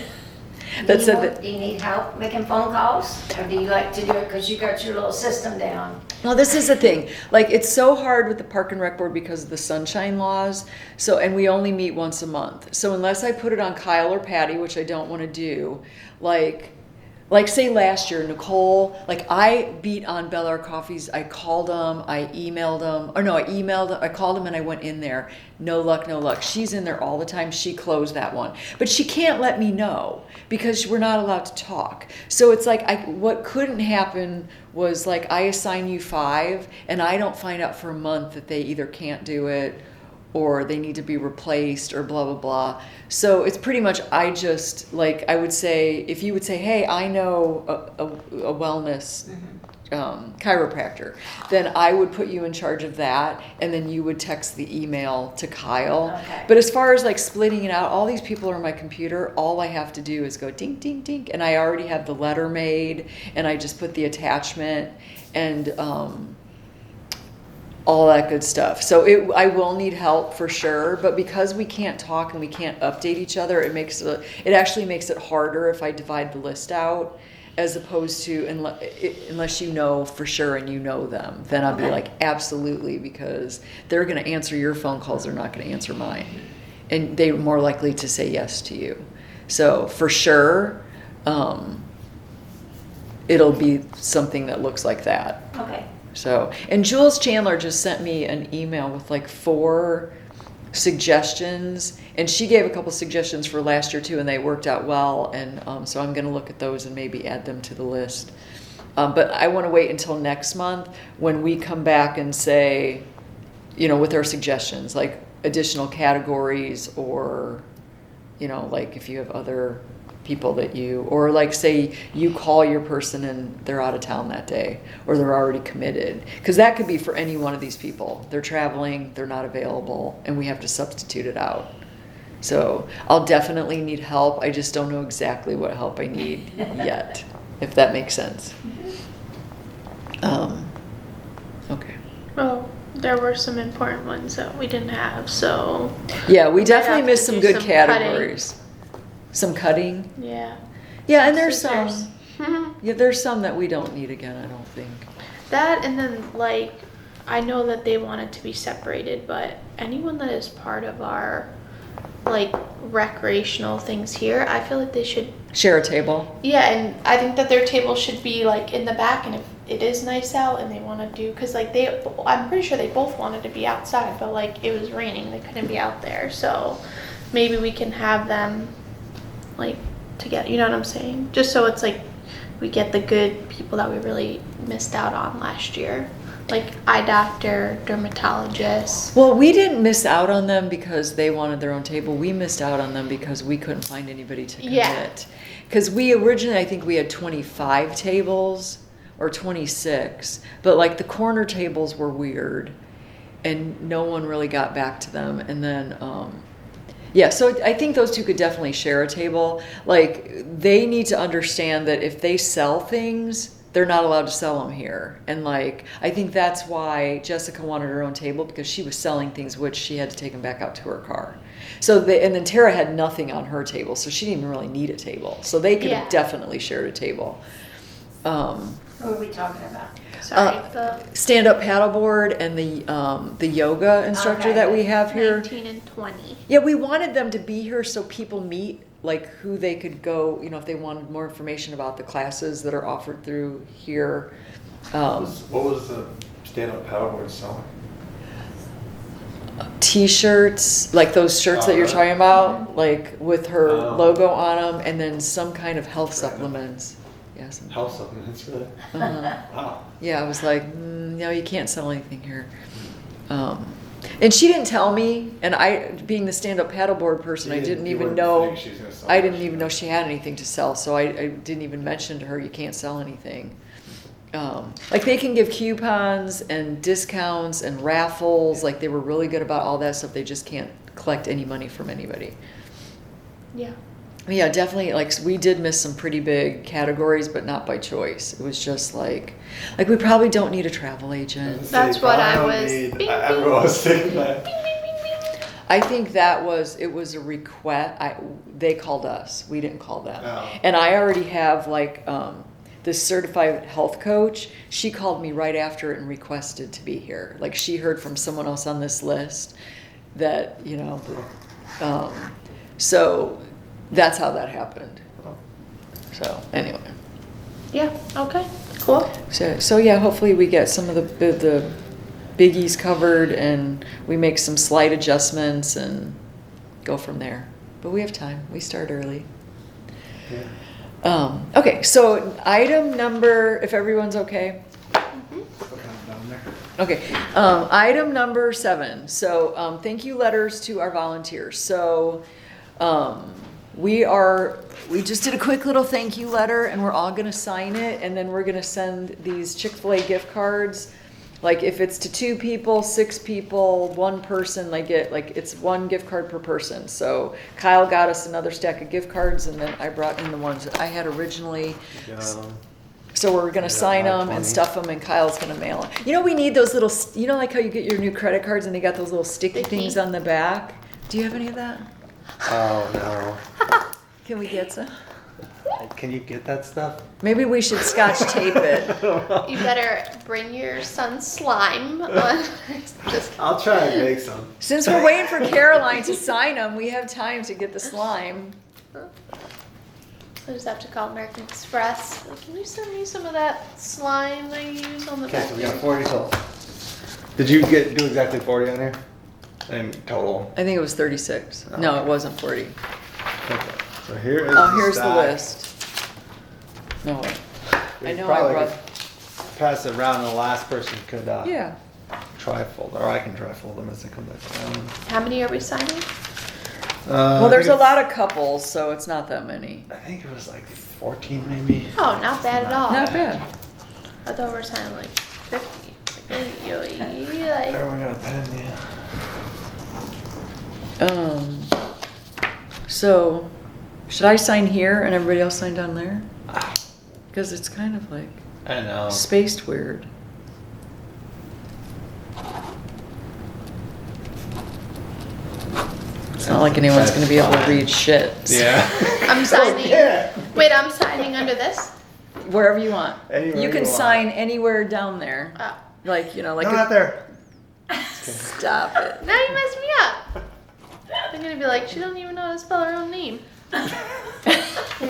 that said that. Do you need help making phone calls? Or do you like to do it because you got your little system down? Well, this is the thing. Like, it's so hard with the Park and Rec Board because of the sunshine laws. So, and we only meet once a month. So unless I put it on Kyle or Patty, which I don't want to do, like say last year, Nicole, like I beat on Bel Air Coffees. I called them, I emailed them, or no, I called them and I went in there. No luck, no luck. She's in there all the time. She closed that one. But she can't let me know because we're not allowed to talk. So it's like, what couldn't happen was like I assign you 5 and I don't find out for a month that they either can't do it or they need to be replaced or blah, blah, blah. So it's pretty much, I just, like, I would say, if you would say, hey, I know a wellness chiropractor, then I would put you in charge of that, and then you would text the email to Kyle. Okay. But as far as like splitting it out, all these people are on my computer, all I have to do is go ding, ding, ding, and I already have the letter made, and I just put the attachment, and all that good stuff. So I will need help for sure, but because we can't talk and we can't update each other, it actually makes it harder if I divide the list out, as opposed to unless you know for sure and you know them, then I'll be Okay. like, absolutely, because they're going to answer your phone calls, they're not going to answer mine, and they're more likely to say yes to you. So for sure, it'll be something that looks like that. Okay. So, and Jules Chandler just sent me an email with like 4 suggestions, and she gave a couple suggestions for last year too, and they worked out well, and so I'm going to look at those and maybe add them to the list. But I want to wait until next month when we come back and say, with our suggestions, like additional categories, or, like if you have other people that or like say you call your person and they're out of town that day, or they're already committed, because that could be for any one of these people. They're traveling, they're not available, and we have to substitute it out. So I'll definitely need help. I just don't know exactly what help I need yet, if that makes sense. Okay. Well, there were some important ones that we didn't have, so Yeah, we might definitely have to missed some do good some cutting. categories. Some cutting. yeah. Yeah, and there's some. Scissors. Yeah, there's some that we don't need again, I don't think. That, and then like, I know that they want it to be separated, but anyone that is part of our like recreational things here, I feel like they should. Share a table. Yeah, and I think that their table should be like in the back, and if it is nice out and they want to do, because like I'm pretty sure they both wanted to be outside, but like it was raining, they couldn't be out there, so maybe we can have them like together, you know what I'm saying? Just so it's like we get the good people that we really missed out on last year, like eye doctor, dermatologist. Well, we didn't miss out on them because they wanted their own table. We missed out on them because we couldn't find anybody to commit. Yeah. Because we originally, I think we had 25 tables or 26, but like the corner tables were weird and no one really got back to them. And then Yeah, so I think those two could definitely share a table. Like, they need to understand that if they sell things, they're not allowed to sell them here. And like, I think that's why Jessica wanted her own table, because she was selling things which she had to take them back out to her car. So and then Tara had nothing on her table, so she didn't even really need a table. So they could have Yeah. definitely shared a table. Who are we talking about? Sorry, Stand-up paddleboard and the yoga instructor Okay. that we have the here. 19 and 20. Yeah, we wanted them to be here so people meet, like who they could go, you know, if they wanted more information about the classes that are offered through here. What was the stand-up paddleboard selling? T-shirts, like those shirts that you're Alright. talking about, like with her Oh. logo on them, and then some kind of health supplements. Yeah, some, Health supplements, really? uh-huh. Wow. Yeah, I was like, no, you can't sell anything here. And she didn't tell me, and I, being the stand-up paddleboard person, I didn't You even wouldn't know. think she was gonna sell I that didn't shit. even know she had anything to sell, so I didn't even mention to her, you can't sell anything. Like they can give coupons and discounts and raffles, like they were really good about all that stuff, they just can't collect any money from anybody. Yeah. Yeah, definitely, like we did miss some pretty big categories, but not by choice. It was just like we probably don't need a travel agent. That's what I was- bing, bing. Everyone was thinking that. I think it was a request. They called us. We didn't call them. Oh. And I already have like this certified health coach. She called me right after and requested to be here. Like she heard from someone else on this list that, you know, so that's how that happened. So anyway. Yeah, okay, cool. So yeah, hopefully we get some of the biggies covered and we make some slight adjustments and go from there. But we have time. We start early. Yeah. Okay, so item number, if everyone's okay. Okay, item number 7. So thank you letters to our volunteers. So we just did a quick little thank you letter and we're all gonna sign it and then we're gonna send these Chick-fil-A gift cards. Like if it's to 2 people, 6 people, 1 person, it's 1 gift card per person. So Kyle got us another stack of gift cards and then I brought in the ones that I had originally. So we're gonna sign like them 20. and stuff them and Kyle's gonna mail them. You know, we need those little, you know like how you get your new credit cards and they got those little sticky Sticky. things on the back? Do you have any of that? Oh no. Can we get some? Can you get that stuff? Maybe we should scotch tape it. You better bring your son's slime on. Just I'll try and make some. Since we're waiting for Caroline to sign them, we have time to get the slime. I just have to call American Express. Like, can you send me some of that slime they use on the Okay, back? so we got 40 total. Did you do exactly 40 on here? In total. I think it was 36. No, it wasn't 40. Okay. So here is Oh, here's the stack. list. No, wait. I We know I probably brought, could pass it around and the last person could yeah. trifold, or I can trifold them as they come back around. How many are we signing? Well, there's a lot of couples, so it's not that many. I think it was like 14 maybe. Oh, not bad at all. Not bad. I thought we were signing like 50. Like, Everyone got a pen, yeah. So, should I sign here and everybody else sign down there? Because it's kind of like I know. spaced weird. It's not like anyone's gonna be able to read shit. so- Yeah. I'm signing. Yeah. Wait, I'm signing under this? Wherever you want. Anywhere You can you want. sign anywhere down there. Oh. Like, you know, like. No, not there. Stop it. Now you messed me up. I'm gonna be like, she don't even know how to spell her own name. There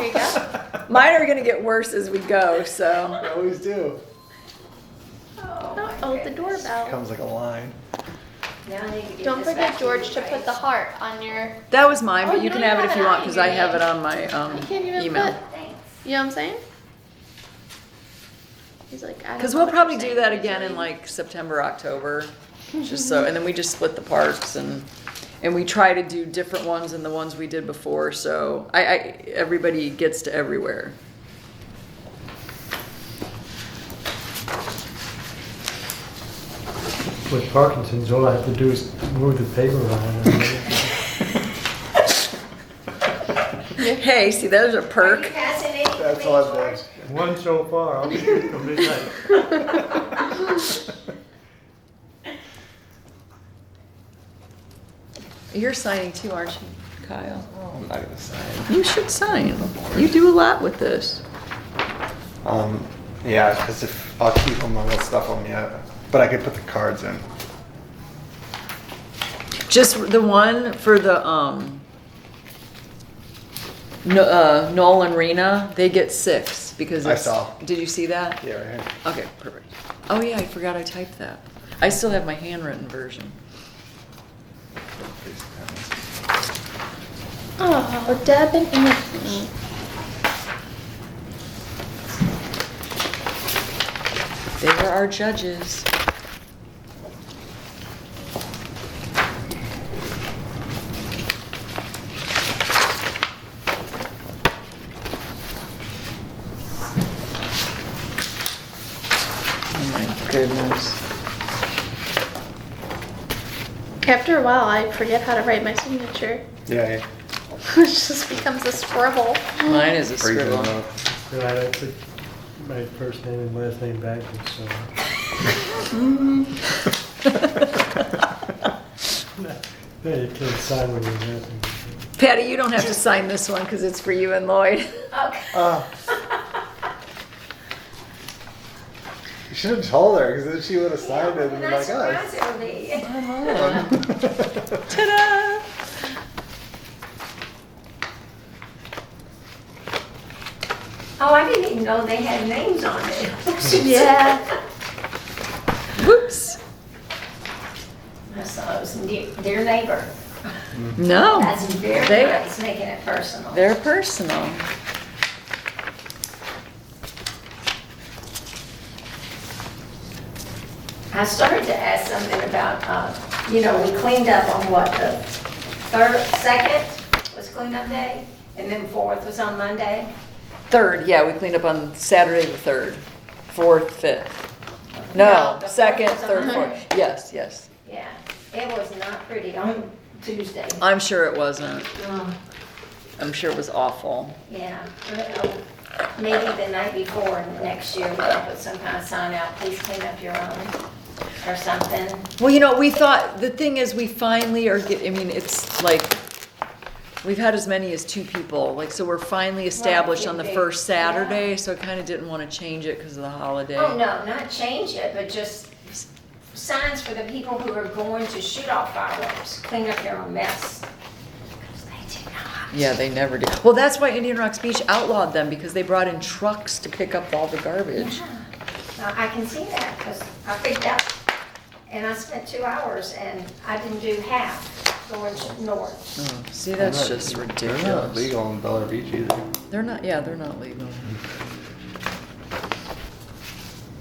you go. Mine are gonna get worse as we go, so. I always do. Oh, the doorbell. Comes like a line. Now I need to get Don't this forget, back George, to you, put the heart on your. That was mine, Oh, but you you can don't have it even if you have want, it because on I your have it name. on my You can't even email. put. Thanks. You know what I'm saying? He's like, I don't Because know we'll what probably you're do saying, that you're again in saying. like September, October. Just so, and then we just split the parks and we try to do different ones than the ones we did before. So everybody gets to everywhere. With Parkinson's, all I have to do is move the paper around. Hey, see, there's a Are you perk. passing anything, That's all I've George? done. One so far, I'll be shooting till midnight. You're signing too, aren't you, Kyle? Oh, I'm not gonna sign. You should sign. You do a lot with this. Yeah, because if I'll keep them, I won't stuff them yet. But I could put the cards in. Just the one for the, Noel and Rena, they get 6 because I it's. saw. Did you see that? Yeah, right here. Okay, perfect. Oh yeah, I forgot I typed that. I still have my handwritten version. Oh, Deb and Anthony. They were our judges. Oh my goodness. After a while, I forget how to write my signature. Yeah, yeah. It just becomes a scribble. Mine is a Freezing scribble. up. Yeah, I put my first name and last name backwards, so. No, you can't sign when you're laughing. Patty, you don't have to sign this one because it's for you and Lloyd. Okay. You should have told her, because then she would have signed it and been That's like, surprised oh. it would be. Ta-da! Oh, I didn't even know they had names on it. Yeah. Whoops. I saw it was dear neighbor. No, That's very They- nice, making it personal. they're personal. I started to ask something about, we cleaned up on what, the second was cleanup day, and then 4th was on Monday. 3rd, yeah, we cleaned up on Saturday the 3rd, 4th, 5th. No, No, the 2nd, fourth was on 3rd, Monday. 4th. Yes, yes. Yeah, it was not pretty on Tuesday. I'm sure it wasn't. Oh, I'm sure it was awful. yeah, maybe the night before next year, we can put some kind of sign out, please clean up your own, or something. Well, we thought, the thing is, we finally are it's like, we've had as many as 2 people, like, so we're finally established on the big, first yeah. Saturday, so I kinda didn't wanna change it because of the holiday. Oh, no, not change it, but just signs for the people who are going to shoot off fireworks, clean up your own mess. 'Cause they do not. Yeah, they never do. Well, that's why Indian Rocks Beach outlawed them, because they brought in trucks to pick up all the garbage. Yeah. Now, I can see that, because I picked up, and I spent 2 hours, and I didn't do half going north. Oh, see, that's just They're not ridiculous. legal in Bel Air Beach either. They're not, yeah, they're not legal.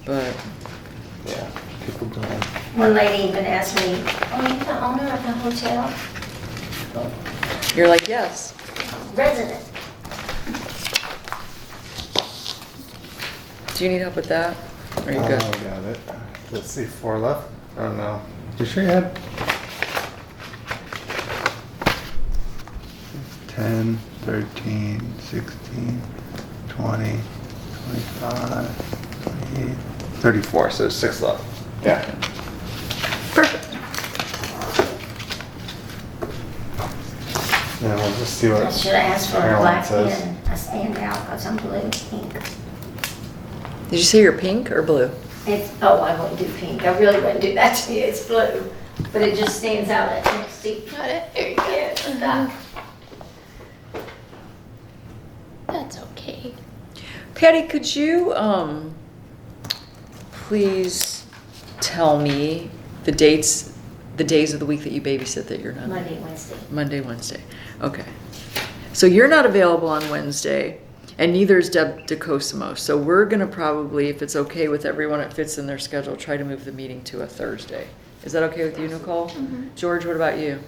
But, Yeah, people do it. One lady even asked me, "Are you the owner of the hotel?" you're like, yes. Resident. Do you need help with that? Are you Oh, good? got it. Let's see, 4 left? I don't know. You sure you had? 10, 13, 16, 20, 25, 28, 34, so there's 6 left. Yeah. Perfect. Yeah, we'll just see what. I should have asked for a Caroline black says. pen. I stand out because I'm blue and pink. Did you say you're pink or blue? I wouldn't do pink. I really wouldn't do that to you. It's blue. But it just stands out at next to Got it? There you go. Yeah. That's okay. Patty, could you, please tell me the days of the week that you babysit that you're not? Monday, Wednesday. Monday, Wednesday. Okay. So you're not available on Wednesday, and neither is Deb DeCosimo. So we're gonna probably, if it's okay with everyone, it fits in their schedule, try to move the meeting to a Thursday. Is that okay with you, Nicole? George, what about you?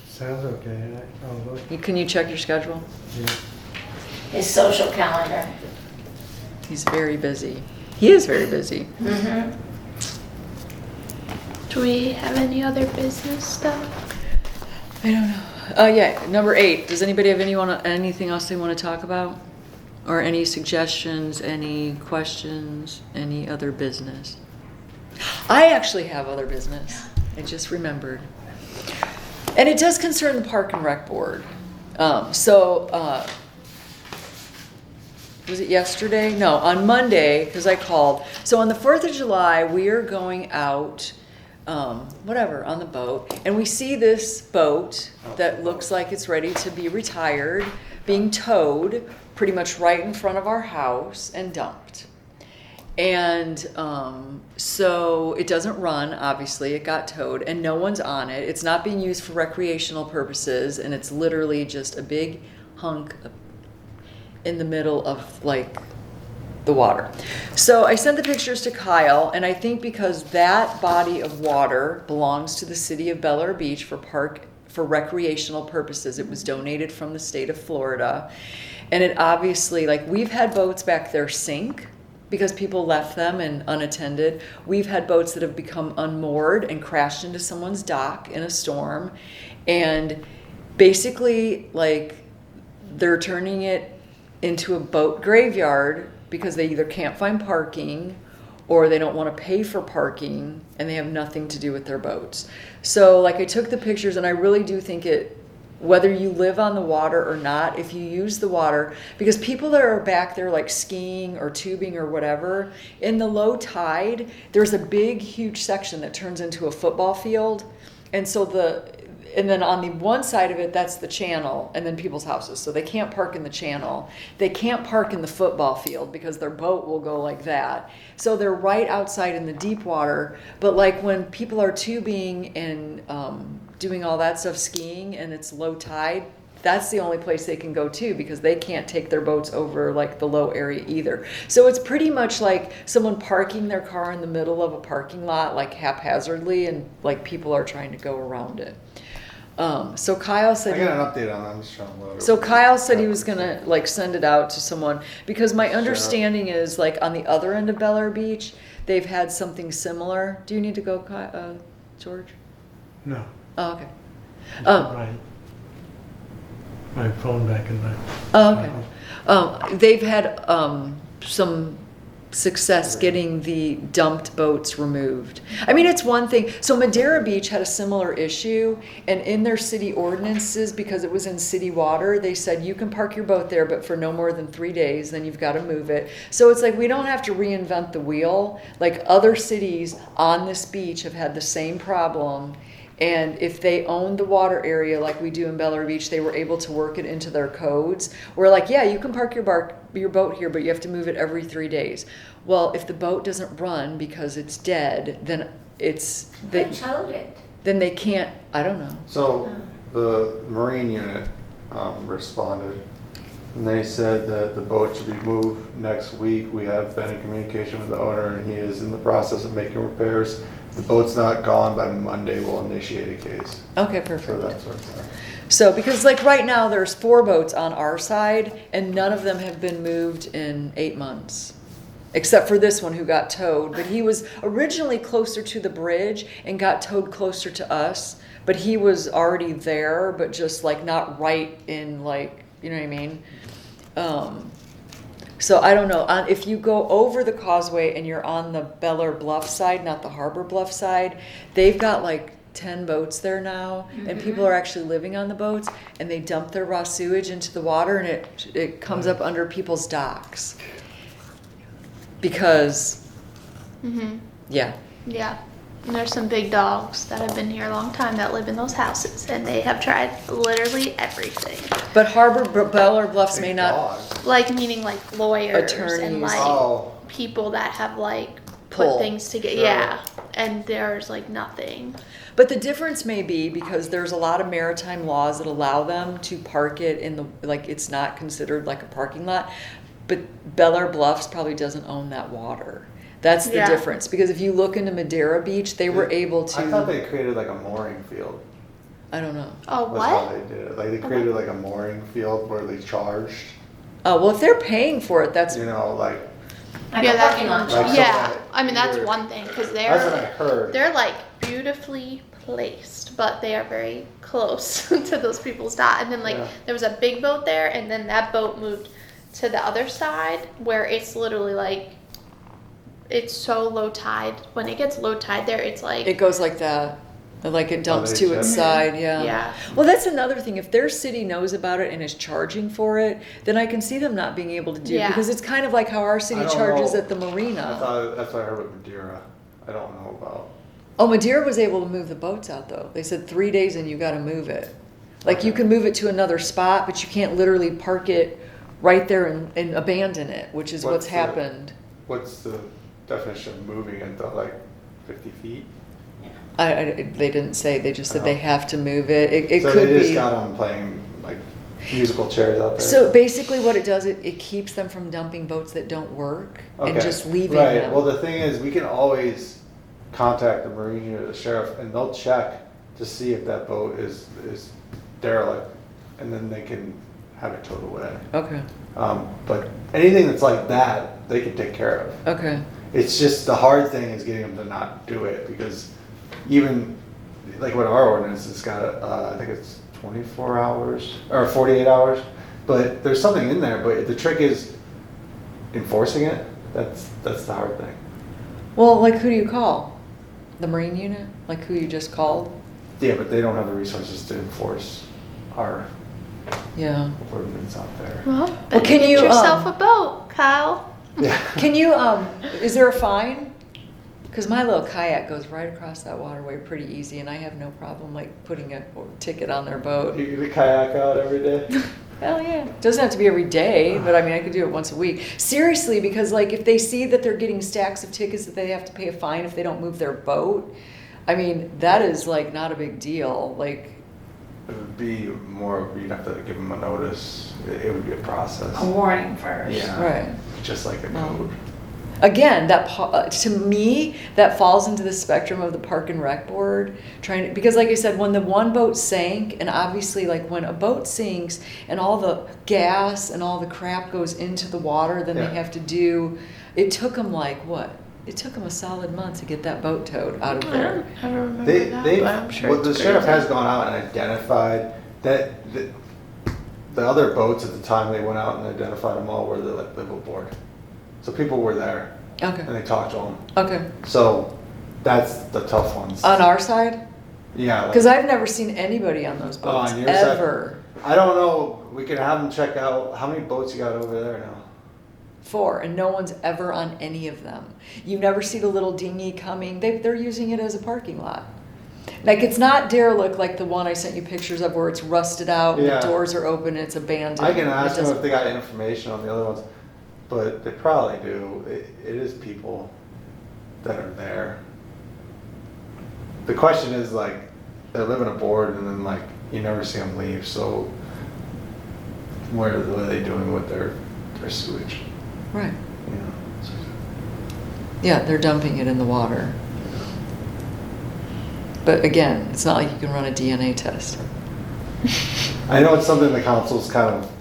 Sounds okay. I'll look. Can you check your schedule? Yeah. His social calendar. He's very busy. He is very busy. Mm-hmm. Do we have any other business stuff? I don't know. Yeah, number 8. Does anybody have anything else they want to talk about? Or any suggestions, any questions, any other business? I actually have other business. I just remembered. And it does concern the Park and Rec Board. Was it yesterday? No, on Monday, because I called. So on the 4th of July, we are going out, on the boat. And we see this boat that looks like it's ready to be retired, being towed pretty much right in front of our house and dumped. And so it doesn't run, obviously, it got towed, and no one's on it. It's not being used for recreational purposes, and it's literally just a big hunk in the middle of like the water. So I sent the pictures to Kyle, and I think because that body of water belongs to the city of Belleair Beach for recreational purposes, it was donated from the state of Florida. And it obviously, like, we've had boats back there sink because people left them and unattended. We've had boats that have become unmoored and crashed into someone's dock in a storm. And basically, like, they're turning it into a boat graveyard because they either can't find parking or they don't want to pay for parking and they have nothing to do with their boats. So, like, I took the pictures, and I really do think whether you live on the water or not, if you use the water, because people that are back there like skiing or tubing or whatever, in the low tide, there's a big, huge section that turns into a football field. And then on the one side of it, that's the channel and then people's houses. So they can't park in the channel. They can't park in the football field because their boat will go like that. So they're right outside in the deep water. But like when people are tubing and doing all that stuff, skiing, and it's low tide, that's the only place they can go to because they can't take their boats over like the low area either. So it's pretty much like someone parking their car in the middle of a parking lot like haphazardly, and like people are trying to go around it. So Kyle said. I got an update on that. I'm just trying to load it. So Kyle said he was gonna like send it out to someone, because my understanding is like on the other end of Belleair Beach, they've had something similar. Do you need to go, George? No. Oh, okay. My phone back in my. Oh, okay. They've had some success getting the dumped boats removed. I mean, it's one thing. So Madeira Beach had a similar issue, and in their city ordinances, because it was in city water, they said you can park your boat there, but for no more than 3 days, then you've got to move it. So it's like we don't have to reinvent the wheel. Like other cities on this beach have had the same problem. And if they owned the water area like we do in Belleair Beach, they were able to work it into their codes. We're like, yeah, you can park your boat here, but you have to move it every 3 days. Well, if the boat doesn't run because it's dead, then Who towed it? then they can't, I don't know. So the Marine unit responded, and they said that the boat should be moved next week. We have been in communication with the owner, and he is in the process of making repairs. If the boat's not gone by Monday, we'll initiate a case. Okay, So perfect. that's what's there. So, because like right now, there's 4 boats on our side, and none of them have been moved in 8 months. Except for this one who got towed, but he was originally closer to the bridge and got towed closer to us, but he was already there, but just like not right in like, you know what I mean? So I don't know, if you go over the causeway and you're on the Belleair Bluff side, not the Harbor Bluff side, they've got like 10 boats there now, and people are actually living on the boats, and they dump their raw sewage into the water, and it comes up under people's docks. Because, yeah. Yeah. And there's some big dogs that have been here a long time that live in those houses, and they have tried literally everything. But Belleair Bluffs may Big not, dog. Like, meaning like lawyers Attorneys. and like Oh, people that have like Pull. put things together. Sure. Yeah. And there's like nothing. but the difference may be because there's a lot of maritime laws that allow them to park it in the, like, it's not considered like a parking lot. But Belleair Bluffs probably doesn't own that water. That's the Yeah. difference. Because if you look into Madeira Beach, they were able to. I thought they created like a mooring field. I don't know. Oh, Was how what? they did it. Like they created like a mooring field where they charged, Oh, well, if they're paying for it, that's, you know, like, Like Yeah, a that's parking lot. Like Yeah. something I mean, that's either- one thing because that's what I they're heard. they're like beautifully placed, but they are very close to those people's dot. And then like Yeah. there was a big boat there, and then that boat moved to the other side where it's literally like it's so low tide. When it gets low tide there, it's like It goes like that. Like it dumps they to its check? side, yeah. Yeah. Well, that's another thing. If their city knows about it and is charging for it, then I can see them not being able to do it Yeah. because it's kind of like how our city I don't charges know. at the marina. That's what I heard with Madeira. I don't know about. Oh, Madeira was able to move the boats out though. They said 3 days and you got to move it. Like you can move it to another spot, but you can't literally park it right there and abandon it, which is what's What's the- happened. What's the definition of moving it though? Like 50 feet? They didn't say. They just said Oh. they have to move it. It So could they just be. got them playing like musical chairs out there. So basically, what it does, it keeps them from dumping boats that don't work and Okay. just leaving Right. them. Well, the thing is, we can always contact the marine or the sheriff, and they'll check to see if that boat is derelict, and then they can have it towed away. Okay. But anything that's like that, they can take care of. Okay. It's just the hard thing is getting them to not do it because even like what our ordinance has got, I think it's 24 hours or 48 hours, but there's something in there. But the trick is enforcing it. That's the hard thing. Well, like who do you call? The Marine unit? Like who you just called? Yeah, but they don't have the resources to enforce our Yeah. ordinance out there. well, Well, can get you, yourself a boat, Kyle. Yeah. Can you, is there a fine? Because my little kayak goes right across that waterway pretty easy, and I have no problem like putting a ticket on their boat. You get a kayak out every day. Hell yeah. Doesn't have to be every day, but I mean, I could do it once a week. Seriously, because like if they see that they're getting stacks of tickets that they have to pay a fine if they don't move their boat, I mean, that is like not a big deal. Like, It would be more. You'd have to give them a notice. It would be a process. A warning first. Yeah. right. Just like a Well, code. Again, to me, that falls into the spectrum of the Park and Rec Board because like I said, when the one boat sank, and obviously like when a boat sinks and all the gas and all the crap goes into the water, then Yeah. they have to do, it took them like what? It took them a solid month to get that boat towed out of I there. don't ever remember that, They, but I'm sure well, the it's sheriff crazy. has gone out and identified that the other boats at the time they went out and identified them all were the like liveaboard. So people were there and Okay, they talked to them. okay. So that's the tough ones. On our side? Yeah. Because I've never seen anybody on those Oh, boats, on your side? ever. I don't know. We can have them check out how many boats you got over there now. 4, and no one's ever on any of them. You never see the little dinghy coming. They're using it as a parking lot. Like it's not derelict like the one I sent you pictures of where it's rusted out and Yeah. the doors are open and it's abandoned. I can It ask them doesn't- if they got information on the other ones, but they probably do. It is people that are there. The question is like, they live in a board and then like, you never see them leave, so what are they doing with their sewage? Right. You know? Yeah, they're dumping it in the water. But again, it's not like you can run a DNA test. I know it's something the council's kind of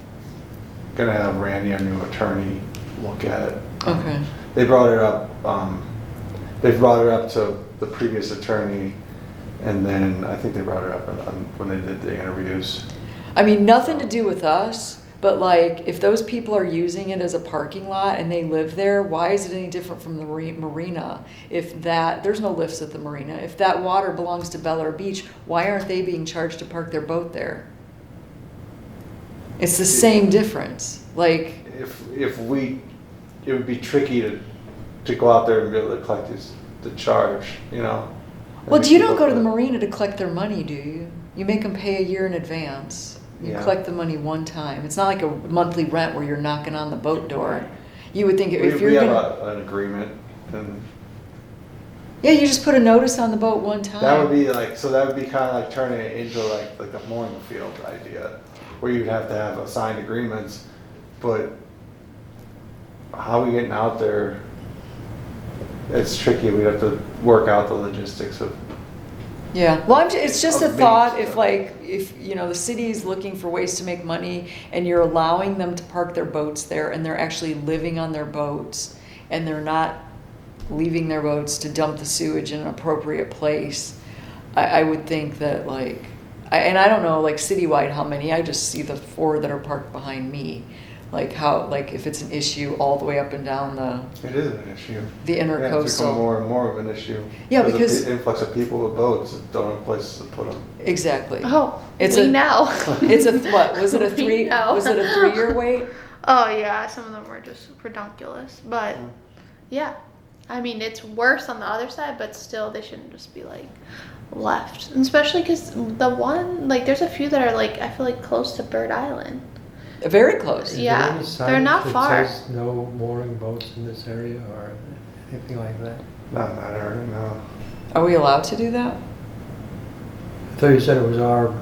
gonna have Randy, our new attorney, look at. Okay. They brought it up, they brought it up to the previous attorney, and then I think they brought it up when they did the interviews. I mean, nothing to do with us, but like, if those people are using it as a parking lot and they live there, why is it any different from the marina? If there's no lifts at the marina. If that water belongs to Bellar Beach, why aren't they being charged to park their boat there? It's the same difference. Like, If we, it would be tricky to go out there and be able to collect the charge, you know? well, you don't go to the marina. marina to collect their money, do you? You make them pay a year in advance. You Yeah. collect the money one time. It's not like a monthly rent where you're knocking on the boat door. You would think We if you're have gonna, an agreement, and yeah, you just put a notice on the boat one time. that would be like, so that would be kind of like turning it into like a mooring field idea, where you'd have to have signed agreements, but how are we getting out there? It's tricky. We'd have to work out the logistics of. Yeah, well, it's just a Of thought, being- if, you know, the city's looking for ways to make money and you're allowing them to park their boats there and they're actually living on their boats and they're not leaving their boats to dump the sewage in an appropriate place, I would think that like, and I don't know like citywide how many, I just see the 4 that are parked behind me. Like how, like if it's an issue all the way up and down It is an issue. the Yeah, it's become intercoastal. more and more of an issue. Yeah, of because- the influx of people with boats that don't have places to put them. Exactly. Oh, It's we a- know. It's a, what, was it a We 3, know. was it a 3-year wait? Oh yeah, some of them were just redunculous, but Mm. yeah, I mean it's worse on the other side, but still they shouldn't just be like left, and especially because the one like there's a few that are like I feel like close to Bird Island. Very close. Is there Yeah, any they're not signage far. that says no mooring boats in this area or anything like that? Not in that area, no. Are we allowed to do that? I thought you said it was our,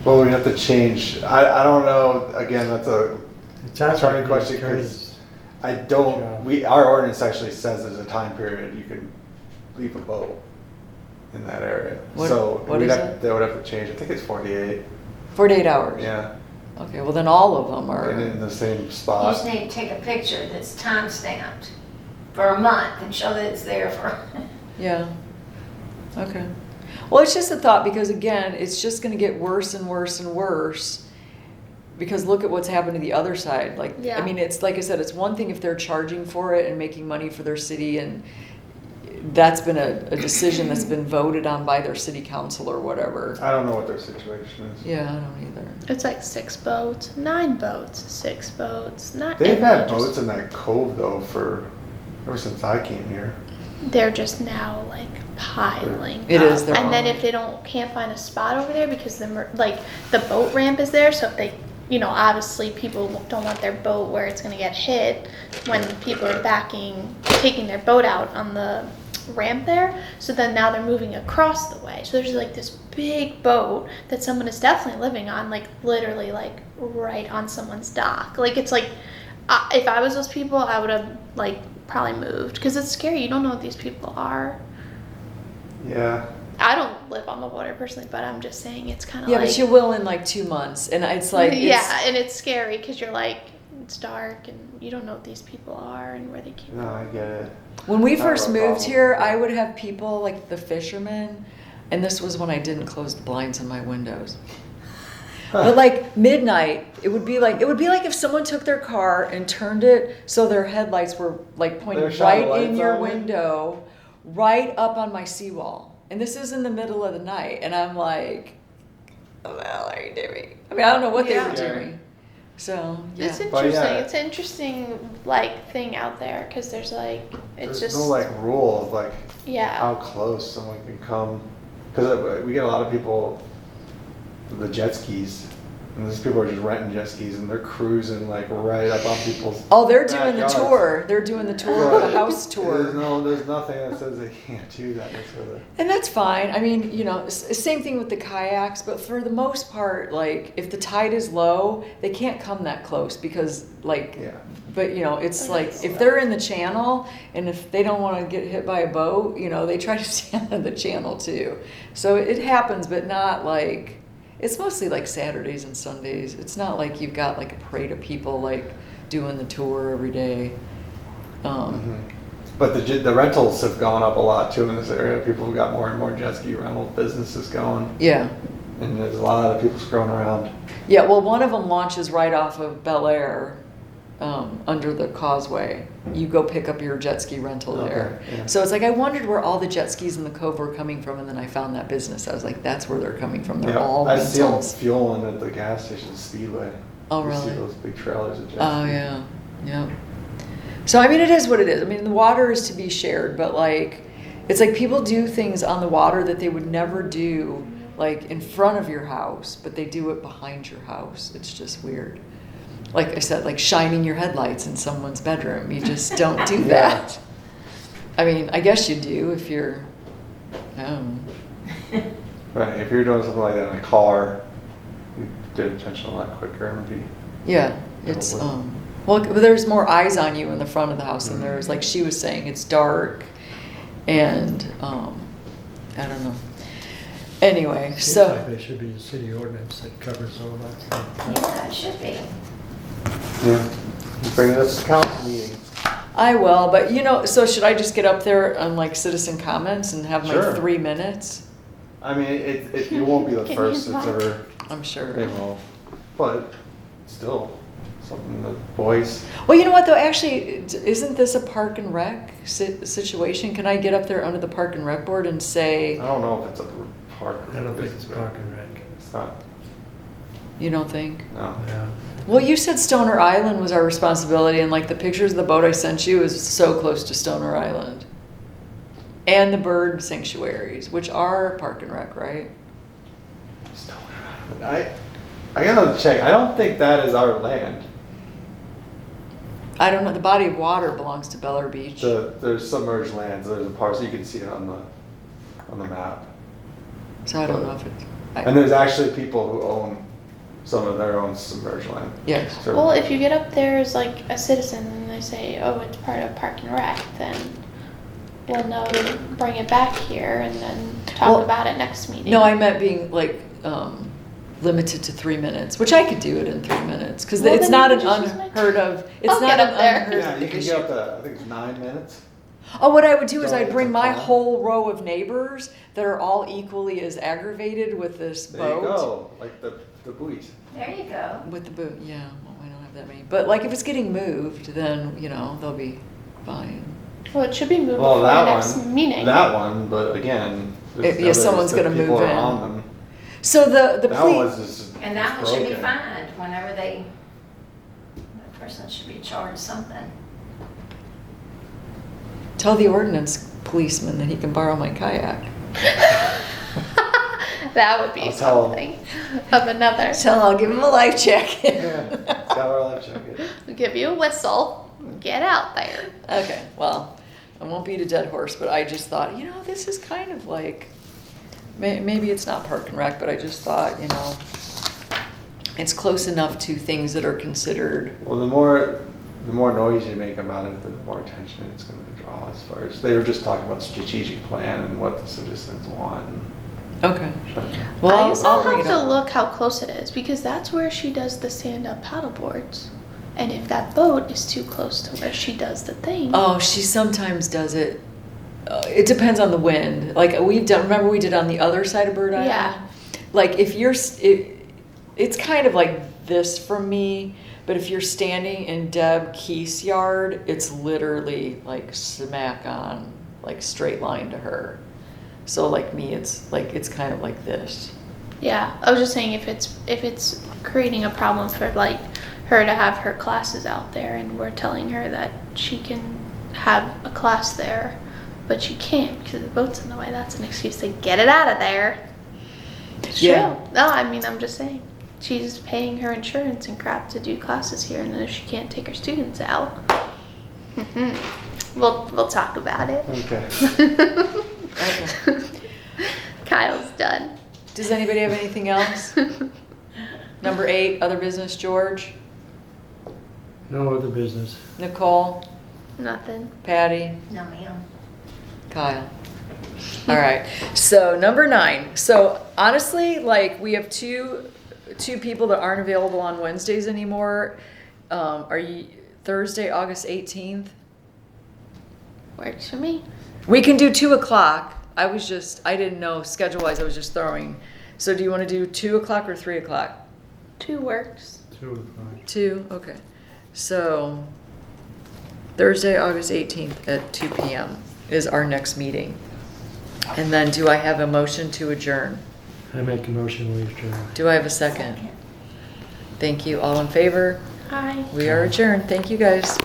Well, we have to change, I don't know, again, that's a it sounds Attorney like question, the attorneys. I don't, our ordinance actually says there's a time period you can leave a boat in that area. What- So what we'd is have, it? they would have to change, I think it's 48, 48 hours? yeah, Okay, well then all of them are. and in the same You just spot. need to take a picture that's time stamped for a month and show that it's there for. Yeah. Okay. Well, it's just a thought because again, it's just going to get worse and worse and worse. Because look at what's happened to the other side. Like, I Yeah. mean, it's like I said, it's one thing if they're charging for it and making money for their city, and that's been a decision that's been voted on by their city council or whatever. I don't know what their situation is. Yeah, I don't either. It's like 6 boats, 9 boats, 6 boats, not. They've and had they're just- boats in that cove though ever since I came here. They're just now like piling. It up. is, they're And then all- if they can't find a spot over there because the boat ramp is there, so if they, obviously people don't want their boat where it's gonna get hit when people are taking their boat out on the ramp there. So then now they're moving across the way. So there's like this big boat that someone is definitely living on, like literally like right on someone's dock. Like it's like, if I was those people, I would have like probably moved because it's scary. You don't know what these people are. Yeah, I don't live on the water personally, but I'm just saying it's kind of Yeah, like but you will in like 2 months, and it's like yeah, and it's scary because you're like it's dark and you don't know what these people are and where they came no, from. I get it. When we Not first a moved problem. here, I would have people like the fishermen, and this was when I didn't close the blinds on my windows. But like midnight, it would be like if someone took their car and turned it so their headlights were like pointing They're shining right in lights your on you? window, right up on my seawall. And this is in the middle of the night, and I'm like, what the hell are you doing? I mean, I don't know what they were Yeah. doing. So yeah. It's But interesting. yeah. It's an interesting like thing out there because there's like it's There's just no like rule of like yeah. how close someone can come. Because we get a lot of people with the jet skis, and these people are just renting jet skis and they're cruising like right up on people's. Oh, they're doing the backyards. tour. They're doing the tour, the house tour. There's nothing that says they can't do that. And that's fine. I mean, same thing with the kayaks, but for the most part, like, if the tide is low, they can't come that close because, like, Yeah. but, it's like, if they're in the channel and if they don't want to get hit by a boat, they try to stay out of the channel too. So it happens, but not like, it's mostly like Saturdays and Sundays. It's not like you've got like a parade of people like doing the tour every day. But the rentals have gone up a lot too in this area. People have got more and more jet ski rental businesses going, Yeah. and there's a lot of people scrolling around. Yeah, well, one of them launches right off of Bel Air, under the causeway. You go pick up your jet ski rental there. Okay, yeah. So it's like, I wondered where all the jet skis in the cove were coming from, and then I found that business. I was like, that's where they're coming from. They're Yeah, all I see them rentals. fueling at the gas station Speedway. Oh, You see really? those big trailers of jet Oh, skis. yeah, yeah. So, I mean, it is what it is. I mean, the water is to be shared, but like, it's like people do things on the water that they would never do, like in front of your house, but they do it behind your house. It's just weird. Like I said, like shining your headlights in someone's bedroom. You just don't do that. I mean, I guess you do if you're, I don't know. Right, if you're doing something like that in a car, you get attention a lot quicker and be. Yeah, it's, Probably. well, there's more eyes on you in the front of the house than there is, like she was saying, it's dark and, I don't know. Anyway, Seems so, like there should be a city ordinance that covers all that stuff. Yeah, it should be. Yeah. You bring this to council meeting. I will, but so should I just get up there on like citizen comments and have my Sure. 3 minutes? I mean, it won't be the Get me first it's involved. ever I'm sure. been involved, but still, something the boys. Well, you know what though, actually, isn't this a park and rec situation? Can I get up there under the park and rec board and I say, don't know if it's a park. I don't think it's Park and Rec. It's not, you don't think? no. Yeah. Well, you said Stoner Island was our responsibility, and like the pictures of the boat I sent you is so close to Stoner Island. And the bird sanctuaries, which are park and rec, right? I gotta check, I don't think that is our land. I don't know, the body of water belongs to Beller Beach. There's submerged lands, there's a parcel, you can see it on the map. So I don't know if it's, And there's actually people who own some of their own submerged land. yes. So- Well, if you get up there as like a citizen and they say, oh, it's part of Park and Rec, then we'll know to bring it back here and then talk Well, about it next meeting. No, I meant being like, limited to 3 minutes, which I could do it in 3 minutes, because Well, it's then not you an can just make- unheard of, it's I'll not get an up there. unheard Yeah, of you can issue. get up to, I think it's 9 minutes. Oh, what I would do is So I'd it's bring a my call. whole row of neighbors that are all equally as aggravated with this There you boat. go, like the buoys. There you go. With the boat, yeah, well, I don't have that many. But like if it's getting moved, then, you know, they'll be fine. Well, it should be moved Well, before the that next one, meeting. that one, but again. there's Yeah, others someone's that gonna people move are in. on them. So the That police, was just. And that one should be broken. fined whenever the person should be charged something. tell the ordinance policeman that he can borrow my kayak. That would be I'll tell 'em. something of another. So I'll give him a life check. Yeah, got our life jacket. Give you a whistle. Get out there. Okay, well, I won't beat a dead horse, but I just thought, you know, this is kind of like, maybe it's not park and rec, but I just thought, you know, it's close enough to things that are considered, Well, the more noise you make about it, the more attention it's gonna draw as far as, they were just talking about strategic plan and what the citizens want. okay. and- Well, I guess I'll bring have it to up. look how close it is because that's where she does the stand-up paddle boards. And if that boat is too close to where she does the thing, Oh, she sometimes does it, it depends on the wind. Like we've done, remember we did on the other side of Bird Island? Yeah. Like if you're, it's kind of like this from me, but if you're standing in Deb Keith's yard, it's literally like smack on, like straight line to her. So like me, it's kind of like this. yeah, I was just saying if it's creating a problem for like her to have her classes out there and we're telling her that she can have a class there, but she can't because the boat's in the way, that's an excuse to get it out of there. It's Yeah. true. No, I mean, I'm just saying. She's paying her insurance and crap to do classes here, and then if she can't take her students out, we'll talk about it. Okay. Okay. Kyle's done. Does anybody have anything else? Number 8, other business, George, No other business. Nicole, Nothing. Patty, No, ma'am. Kyle. All right. So number 9. So honestly, like we have two people that aren't available on Wednesdays anymore. Are you Thursday, August 18th? Works for me. We can do 2 o'clock. I didn't know schedule wise. I was just throwing. So do you want to do 2 o'clock or 3 o'clock? 2 works. 2 o'clock. 2. Okay. So Thursday, August 18th at 2 p.m. is our next meeting. And then do I have a motion to adjourn? I make a motion, we adjourn. Do I have a second? Thank you. All in favor? Hi. We are adjourned. Thank you, guys.